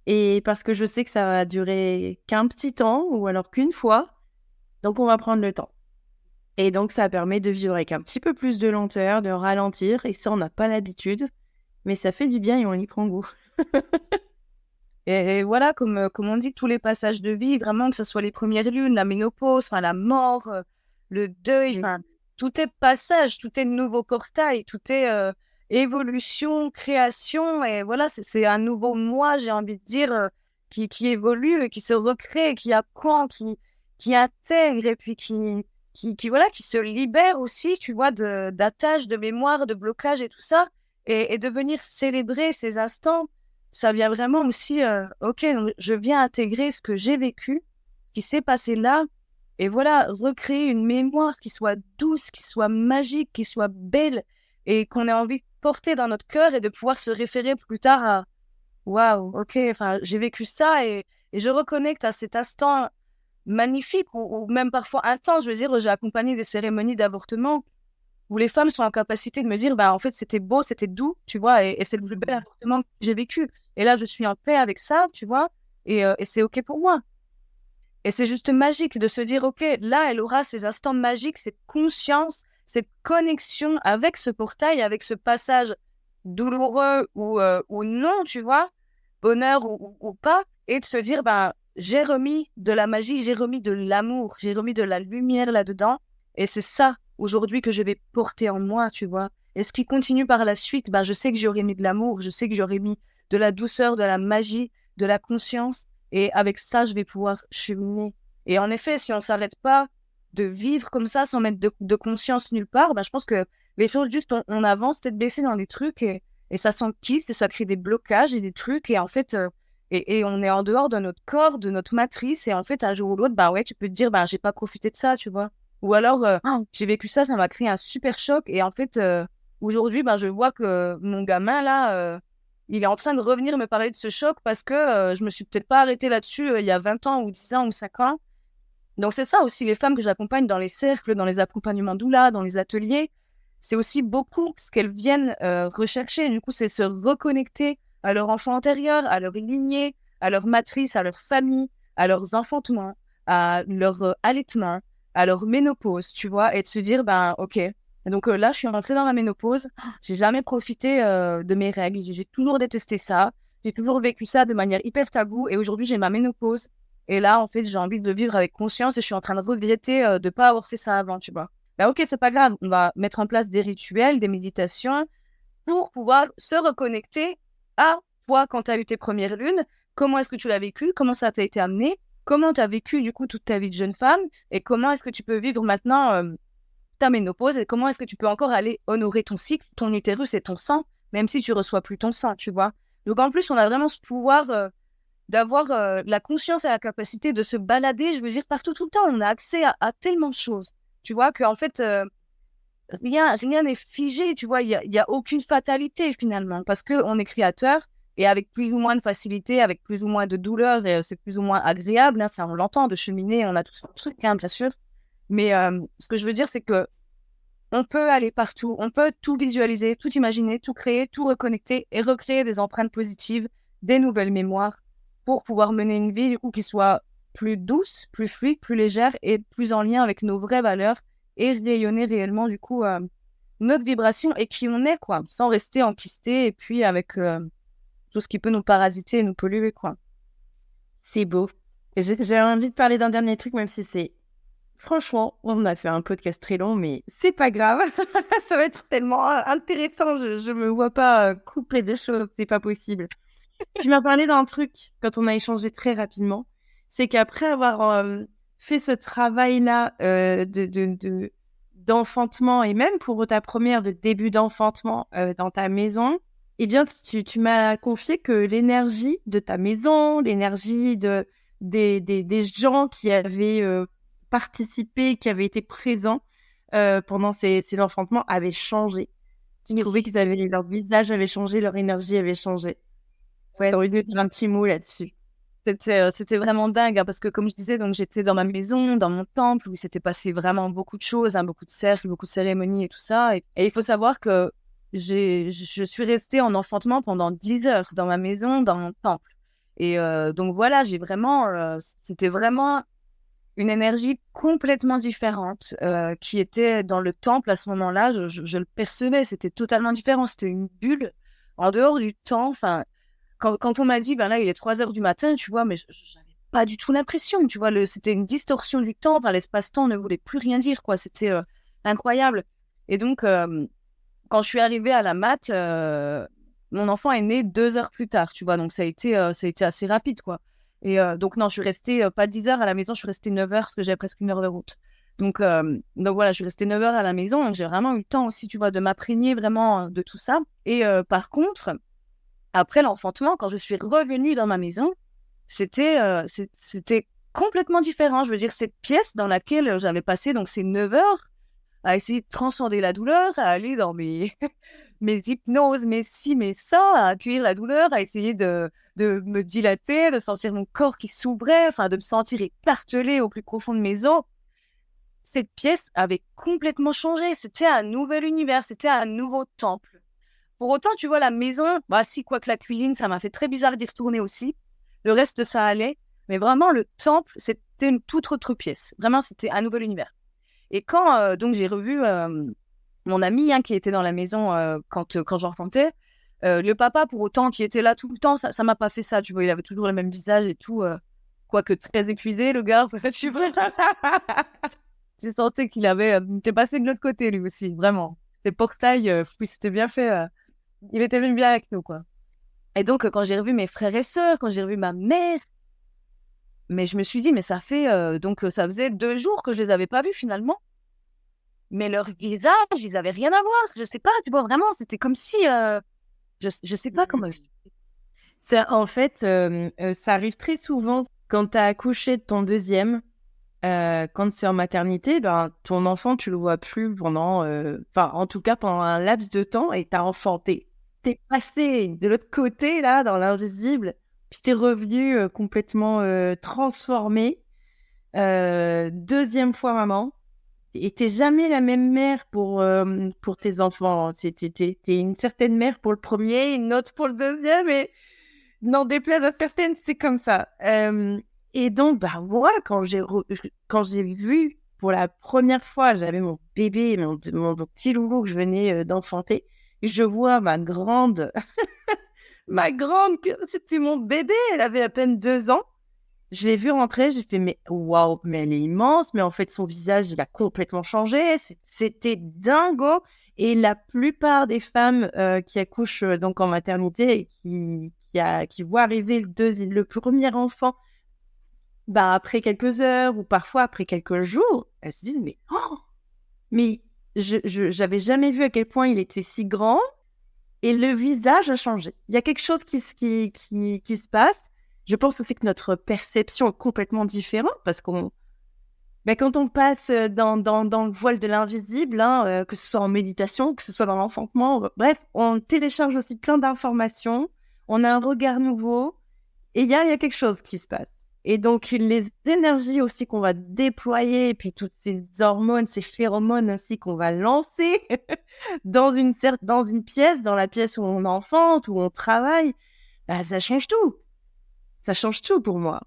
Et parce que je sais que ça va durer qu'un petit temps ou alors qu'une fois, donc on va prendre le temps. Et donc ça permet de vivre avec un petit peu plus de lenteur, de ralentir, et ça on n'a pas l'habitude, mais ça fait du bien et on y prend goût. Et voilà, comme on dit, tous les passages de vie, vraiment, que ce soit les premières lunes, la ménopause, la mort, le deuil, tout est passage, tout est nouveau portail, tout est évolution, création, et voilà, c'est un nouveau moi, j'ai envie de dire, qui évolue, et qui se recrée, qui apprend, qui intègre, et puis qui se libère aussi, tu vois, d'attaches, de mémoire, de blocage et tout ça, et de venir célébrer ces instants. Ça vient vraiment aussi, ok, donc je viens intégrer ce que j'ai vécu, ce qui s'est passé là, et voilà, recréer une mémoire qui soit douce, qui soit magique, qui soit belle, et qu'on ait envie de porter dans notre cœur et de pouvoir se référer plus tard à « Waouh, ok, j'ai vécu ça », et je reconnecte à cet instant magnifique, ou même parfois intense. Je veux dire, j'ai accompagné des cérémonies d'avortement où les femmes sont en capacité de me dire, en fait, c'était beau, c'était doux, tu vois, et c'est le plus bel avortement que j'ai vécu. Et là, je suis en paix avec ça, tu vois, et c'est OK pour moi. Et c'est juste magique de se dire, OK, là, elle aura ces instants magiques, cette conscience, cette connexion avec ce portail, avec ce passage douloureux ou non, tu vois, bonheur ou pas, et de se dire, j'ai remis de la magie, j'ai remis de l'amour, j'ai remis de la lumière là-dedans, et c'est ça, aujourd'hui, que je vais porter en moi, tu vois. Et ce qui continue par la suite, je sais que j'aurais mis de l'amour, je sais que j'aurais mis de la douceur, de la magie, de la conscience. Et avec ça, je vais pouvoir cheminer. Et en effet, si on ne s'arrête pas de vivre comme ça, sans mettre de conscience nulle part, je pense que les choses, juste, on avance tête baissée dans des trucs et ça s'enquisse et ça crée des blocages et des trucs. Et en fait, et on est en dehors de notre corps, de notre matrice. Et en fait, un jour ou l'autre, ouais, tu peux te dire, j'ai pas profité de ça, tu vois. Ou alors, j'ai vécu ça, ça m'a créé un super choc. Et en fait, aujourd'hui, je vois que mon gamin, là, il est en train de revenir me parler de ce choc parce que je me suis peut-être pas arrêtée là-dessus il y a 20 ans ou 10 ans ou 5 ans. Donc, c'est ça aussi, les femmes que j'accompagne dans les cercles, dans les accompagnements doula, dans les ateliers, c'est aussi beaucoup ce qu'elles viennent rechercher. Du coup, c'est se reconnecter à leur enfant intérieur, à leur lignée, à leur matrice, à leur famille, à leurs enfantements, à leur allaitement, à leur ménopause, tu vois, et de se dire, ok. Et donc là, je suis rentrée dans la ménopause, j'ai jamais profité de mes règles, j'ai toujours détesté ça, j'ai toujours vécu ça de manière hyper taboue, et aujourd'hui, j'ai ma ménopause. Et là, en fait, j'ai envie de le vivre avec conscience et je suis en train de regretter de ne pas avoir fait ça avant, tu vois. Ok, c'est pas grave, on va mettre en place des rituels, des méditations pour pouvoir se reconnecter à toi quand tu as eu tes premières lunes. Comment est-ce que tu l'as vécu? Comment ça t'a été amené? Comment tu as vécu, du coup, toute ta vie de jeune femme? Et comment est-ce que tu peux vivre maintenant ta ménopause? Et comment est-ce que tu peux encore aller honorer ton cycle, ton utérus et ton sang, même si tu reçois plus ton sang, tu vois? Donc, en plus, on a vraiment ce pouvoir d'avoir la conscience et la capacité de se balader, je veux dire, partout, tout le temps. On a accès à tellement de choses. Tu vois qu'en fait, rien n'est figé, tu vois. Il y a aucune fatalité, finalement, parce qu'on est créateur et avec plus ou moins de facilité, avec plus ou moins de douleur, et c'est plus ou moins agréable, hein, ça, on l'entend, de cheminer, on a tout ce truc, hein, bien sûr. Mais ce que je veux dire, c'est que on peut aller partout, on peut tout visualiser, tout imaginer, tout créer, tout reconnecter et recréer des empreintes positives, des nouvelles mémoires, pour pouvoir mener une vie du coup qui soit plus douce, plus fluide, plus légère et plus en lien avec nos vraies valeurs et rayonner réellement du coup notre vibration et qui on est, quoi, sans rester enquisté et puis avec tout ce qui peut nous parasiter et nous polluer, quoi. C'est beau. Et j'ai envie de parler d'un dernier truc, même si c'est... Franchement, on a fait un podcast très long, mais c'est pas grave. Ça va être tellement intéressant. Je me vois pas couper des choses, c'est pas possible. Tu m'as parlé d'un truc quand on a échangé très rapidement. C'est qu'après avoir fait ce travail-là d'enfantement et même pour ta première de début d'enfantement dans ta maison, eh bien, tu m'as confié que l'énergie de ta maison, l'énergie des gens qui avaient participé, qui avaient été présents pendant ces enfantements avait changé. Tu trouvais qu'ils avaient, leur visage avait changé, leur énergie avait changé. Ouais, t'as envie de dire un petit mot là-dessus. C'était vraiment dingue, hein, parce que comme je disais, donc j'étais dans ma maison, dans mon temple, où il s'était passé vraiment beaucoup de choses, hein, beaucoup de cercles, beaucoup de cérémonies et tout ça. Et il faut savoir que je suis restée en enfantement pendant 10 heures dans ma maison, dans mon temple. Et donc voilà, c'était vraiment une énergie complètement différente qui était dans le temple à ce moment-là. Je le percevais, c'était totalement différent. C'était une bulle en dehors du temps. Enfin, quand on m'a dit, là, il est 3 heures du matin, tu vois, mais j'avais pas du tout l'impression, tu vois, c'était une distorsion du temps. Enfin, l'espace-temps ne voulait plus rien dire, quoi. C'était incroyable. Et donc, quand je suis arrivée à la mat, mon enfant est né 2 heures plus tard, tu vois, donc ça a été assez rapide, quoi. Et donc, non, je suis restée pas 10 heures à la maison, je suis restée 9 heures parce que j'avais presque 1 heure de route. Donc voilà, je suis restée 9 heures à la maison, donc j'ai vraiment eu le temps aussi, tu vois, de m'imprégner vraiment de tout ça. Et par contre, après l'enfantement, quand je suis revenue dans ma maison, c'était complètement différent. Je veux dire, cette pièce dans laquelle j'avais passé donc ces 9 heures à essayer de transcender la douleur, à aller dans mes hypnoses, mes ci, mes ça, à accueillir la douleur, à essayer de me dilater, de sentir mon corps qui s'ouvrait, enfin de me sentir écartelée au plus profond de mes os. Cette pièce avait complètement changé. C'était un nouvel univers, c'était un nouveau temple. Pour autant, tu vois, la maison, si, quoique la cuisine, ça m'a fait très bizarre d'y retourner aussi. Le reste, ça allait. Mais vraiment, le temple, c'était une toute autre pièce. Vraiment, c'était un nouvel univers. Et quand donc j'ai revu mon ami qui était dans la maison quand j'enfantais, le papa, pour autant, qui était là tout le temps, ça m'a pas fait ça. Tu vois, il avait toujours le même visage et tout, quoique très épuisé, le gars. Tu vois, tu sentais qu'il était passé de l'autre côté, lui aussi, vraiment. C'était portail, puis c'était bien fait. Il était même bien avec nous, quoi. Et donc, quand j'ai revu mes frères et sœurs, quand j'ai revu ma mère, mais je me suis dit, mais ça fait, ça faisait 2 jours que je les avais pas vus finalement. Mais leur visage, ils avaient rien à voir. Je sais pas, tu vois, vraiment, c'était comme si, je sais pas comment expliquer. En fait, ça arrive très souvent quand tu as accouché de ton deuxième. Quand c'est en maternité, ben, ton enfant, tu le vois plus pendant, en tout cas pendant un laps de temps, et t'as enfanté. T'es passé de l'autre côté, là, dans l'invisible, puis t'es revenu complètement transformé. Deuxième fois maman, et t'es jamais la même mère pour tes enfants. T'es une certaine mère pour le premier, une autre pour le deuxième, et n'en déplaise à certaines, c'est comme ça. Et donc, bah, moi, quand j'ai vu pour la première fois, j'avais mon bébé, mon petit loulou que je venais d'enfanter, et je vois c'était mon bébé, elle avait à peine 2 ans. Je l'ai vue rentrer, j'ai fait, mais waouh, mais elle est immense, mais en fait, son visage, il a complètement changé. C'était dingo. Et la plupart des femmes qui accouchent donc en maternité et qui voient arriver le premier enfant, bah, après quelques heures ou parfois après quelques jours, elles se disent, mais j'avais jamais vu à quel point il était si grand, et le visage a changé. Il y a quelque chose qui se passe. Je pense aussi que notre perception est complètement différente parce quand on passe dans le voile de l'invisible, hein, que ce soit en méditation, que ce soit dans l'enfantement, bref, on télécharge aussi plein d'informations, on a un regard nouveau, et il y a quelque chose qui se passe. Et donc, les énergies aussi qu'on va déployer, et puis toutes ces hormones, ces phéromones aussi qu'on va lancer dans une pièce, dans la pièce où on enfante, où on travaille, bah, ça change tout. Ça change tout pour moi.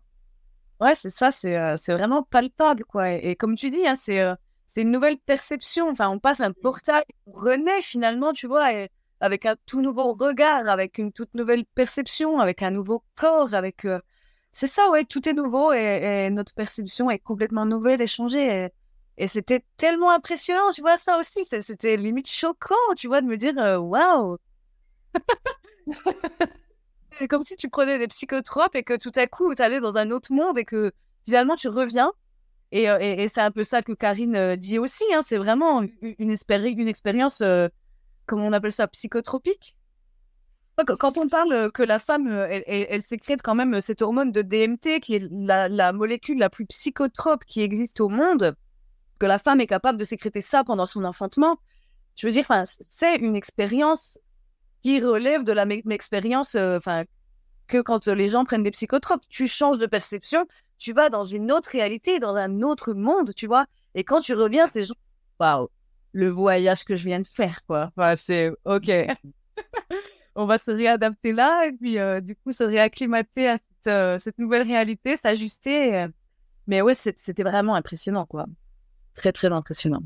Ouais, c'est ça, c'est vraiment palpable, quoi. Et comme tu dis, hein, c'est une nouvelle perception. Enfin, on passe un portail, on renaît finalement, tu vois, et avec un tout nouveau regard, avec une toute nouvelle perception, avec un nouveau corps, c'est ça, ouais, tout est nouveau et notre perception est complètement nouvelle et changée. Et c'était tellement impressionnant, tu vois, ça aussi. C'était limite choquant, tu vois, de me dire, waouh! C'est comme si tu prenais des psychotropes et que tout à coup, tu allais dans un autre monde et que finalement, tu reviens. Et c'est un peu ça que Karine dit aussi. Hein, c'est vraiment une expérience, comment on appelle ça, psychotropique. Quand on parle que la femme, elle sécrète quand même cette hormone de DMT, qui est la molécule la plus psychotrope qui existe au monde, que la femme est capable de sécréter ça pendant son enfantement, je veux dire, c'est une expérience qui relève de la même expérience que quand les gens prennent des psychotropes. Tu changes de perception, tu vas dans une autre réalité, dans un autre monde, tu vois. Et quand tu reviens, c'est genre, waouh, le voyage que je viens de faire, quoi. Enfin, c'est OK. On va se réadapter là et puis du coup se réacclimater à cette nouvelle réalité, s'ajuster. Mais ouais, c'était vraiment impressionnant, quoi. Très, très impressionnant.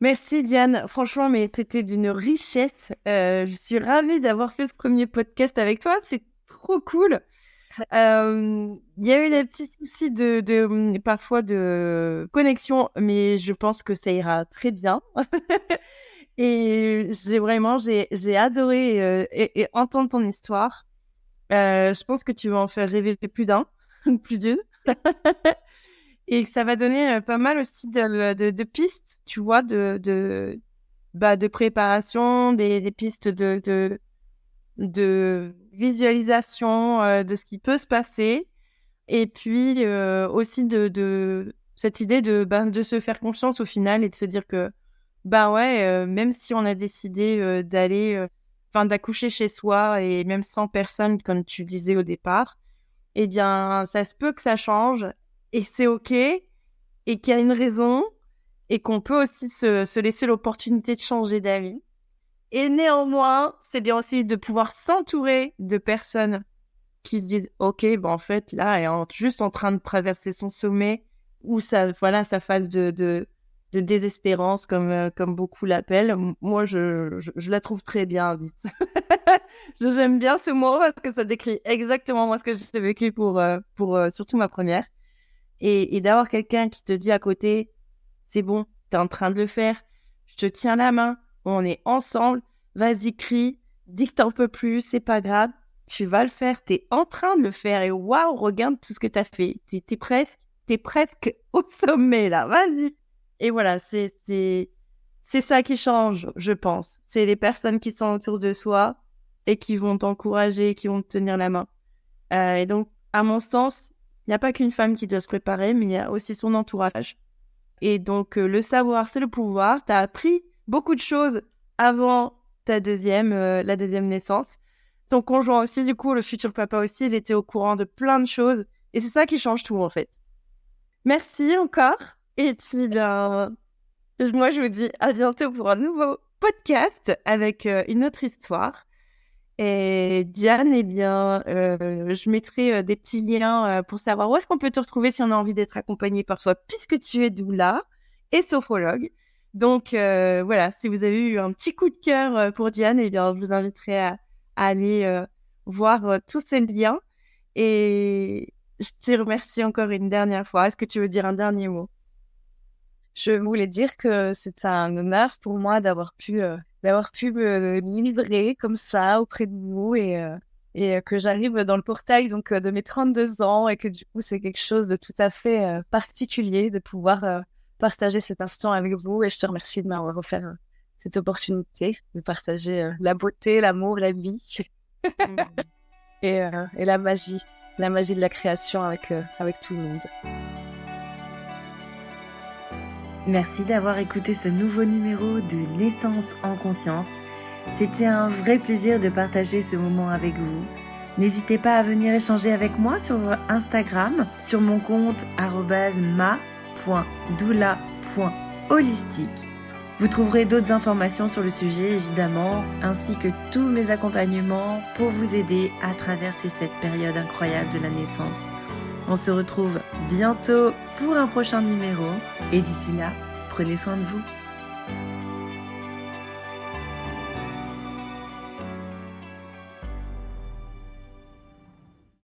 Merci Diane, franchement, mais c'était d'une richesse. Je suis ravie d'avoir fait ce premier podcast avec toi, c'est trop cool. Il y a eu des petits soucis parfois de connexion, mais je pense que ça ira très bien. Et j'ai adoré et entendre ton histoire. Je pense que tu vas en faire rêver plus d'un, plus d'une. Et que ça va donner pas mal aussi de pistes, tu vois, de préparation, des pistes de visualisation de ce qui peut se passer. Et puis aussi de cette idée de se faire confiance au final et de se dire que, même si on a décidé d'accoucher chez soi et même sans personne, comme tu disais au départ, eh bien, ça se peut que ça change et c'est OK, et qu'il y a une raison, et qu'on peut aussi se laisser l'opportunité de changer d'avis. Et néanmoins, c'est bien aussi de pouvoir s'entourer de personnes qui se disent OK, en fait, là, elle est juste en train de traverser son sommet, ou sa phase de désespérance, comme beaucoup l'appellent. Moi, je la trouve très bien dite. J'aime bien ce mot parce que ça décrit exactement moi ce que j'ai vécu pour surtout ma première. Et d'avoir quelqu'un qui te dit à côté, c'est bon, t'es en train de le faire, je te tiens la main, on est ensemble, vas-y, crie, dis que t'en peux plus, c'est pas grave, tu vas le faire, t'es en train de le faire et waouh, regarde tout ce que t'as fait. T'es presque au sommet là, vas-y. Et voilà, c'est ça qui change, je pense. C'est les personnes qui sont autour de soi et qui vont t'encourager, qui vont te tenir la main. Et donc, à mon sens, il n'y a pas qu'une femme qui doit se préparer, mais il y a aussi son entourage. Et donc, le savoir, c'est le pouvoir. Tu as appris beaucoup de choses avant la deuxième naissance. Ton conjoint aussi, du coup, le futur papa aussi, il était au courant de plein de choses. Et c'est ça qui change tout, en fait. Merci encore. Et puis, moi, je vous dis à bientôt pour un nouveau podcast avec une autre histoire. Et Diane, eh bien, je mettrai des petits liens pour savoir où est-ce qu'on peut te retrouver si on a envie d'être accompagné par toi, puisque tu es doula et sophrologue. Donc, voilà, si vous avez eu un petit coup de cœur pour Diane, eh bien, je vous inviterai à aller voir tous ces liens. Et je te remercie encore une dernière fois. Est-ce que tu veux dire un dernier mot? Je voulais dire que c'est un honneur pour moi d'avoir pu me livrer comme ça auprès de vous et que j'arrive dans le portail donc de mes 32 ans et que du coup c'est quelque chose de tout à fait particulier de pouvoir partager cet instant avec vous et je te remercie de m'avoir offert cette opportunité de partager la beauté, l'amour, la vie et la magie de la création avec tout le monde. Merci d'avoir écouté ce nouveau numéro de Naissance en conscience. C'était un vrai plaisir de partager ce moment avec vous. N'hésitez pas à venir échanger avec moi sur Instagram, sur mon compte @ma.doula.holistique. Vous trouverez d'autres informations sur le sujet évidemment, ainsi que tous mes accompagnements pour vous aider à traverser cette période incroyable de la naissance. On se retrouve bientôt pour un prochain numéro et d'ici là, prenez soin de vous.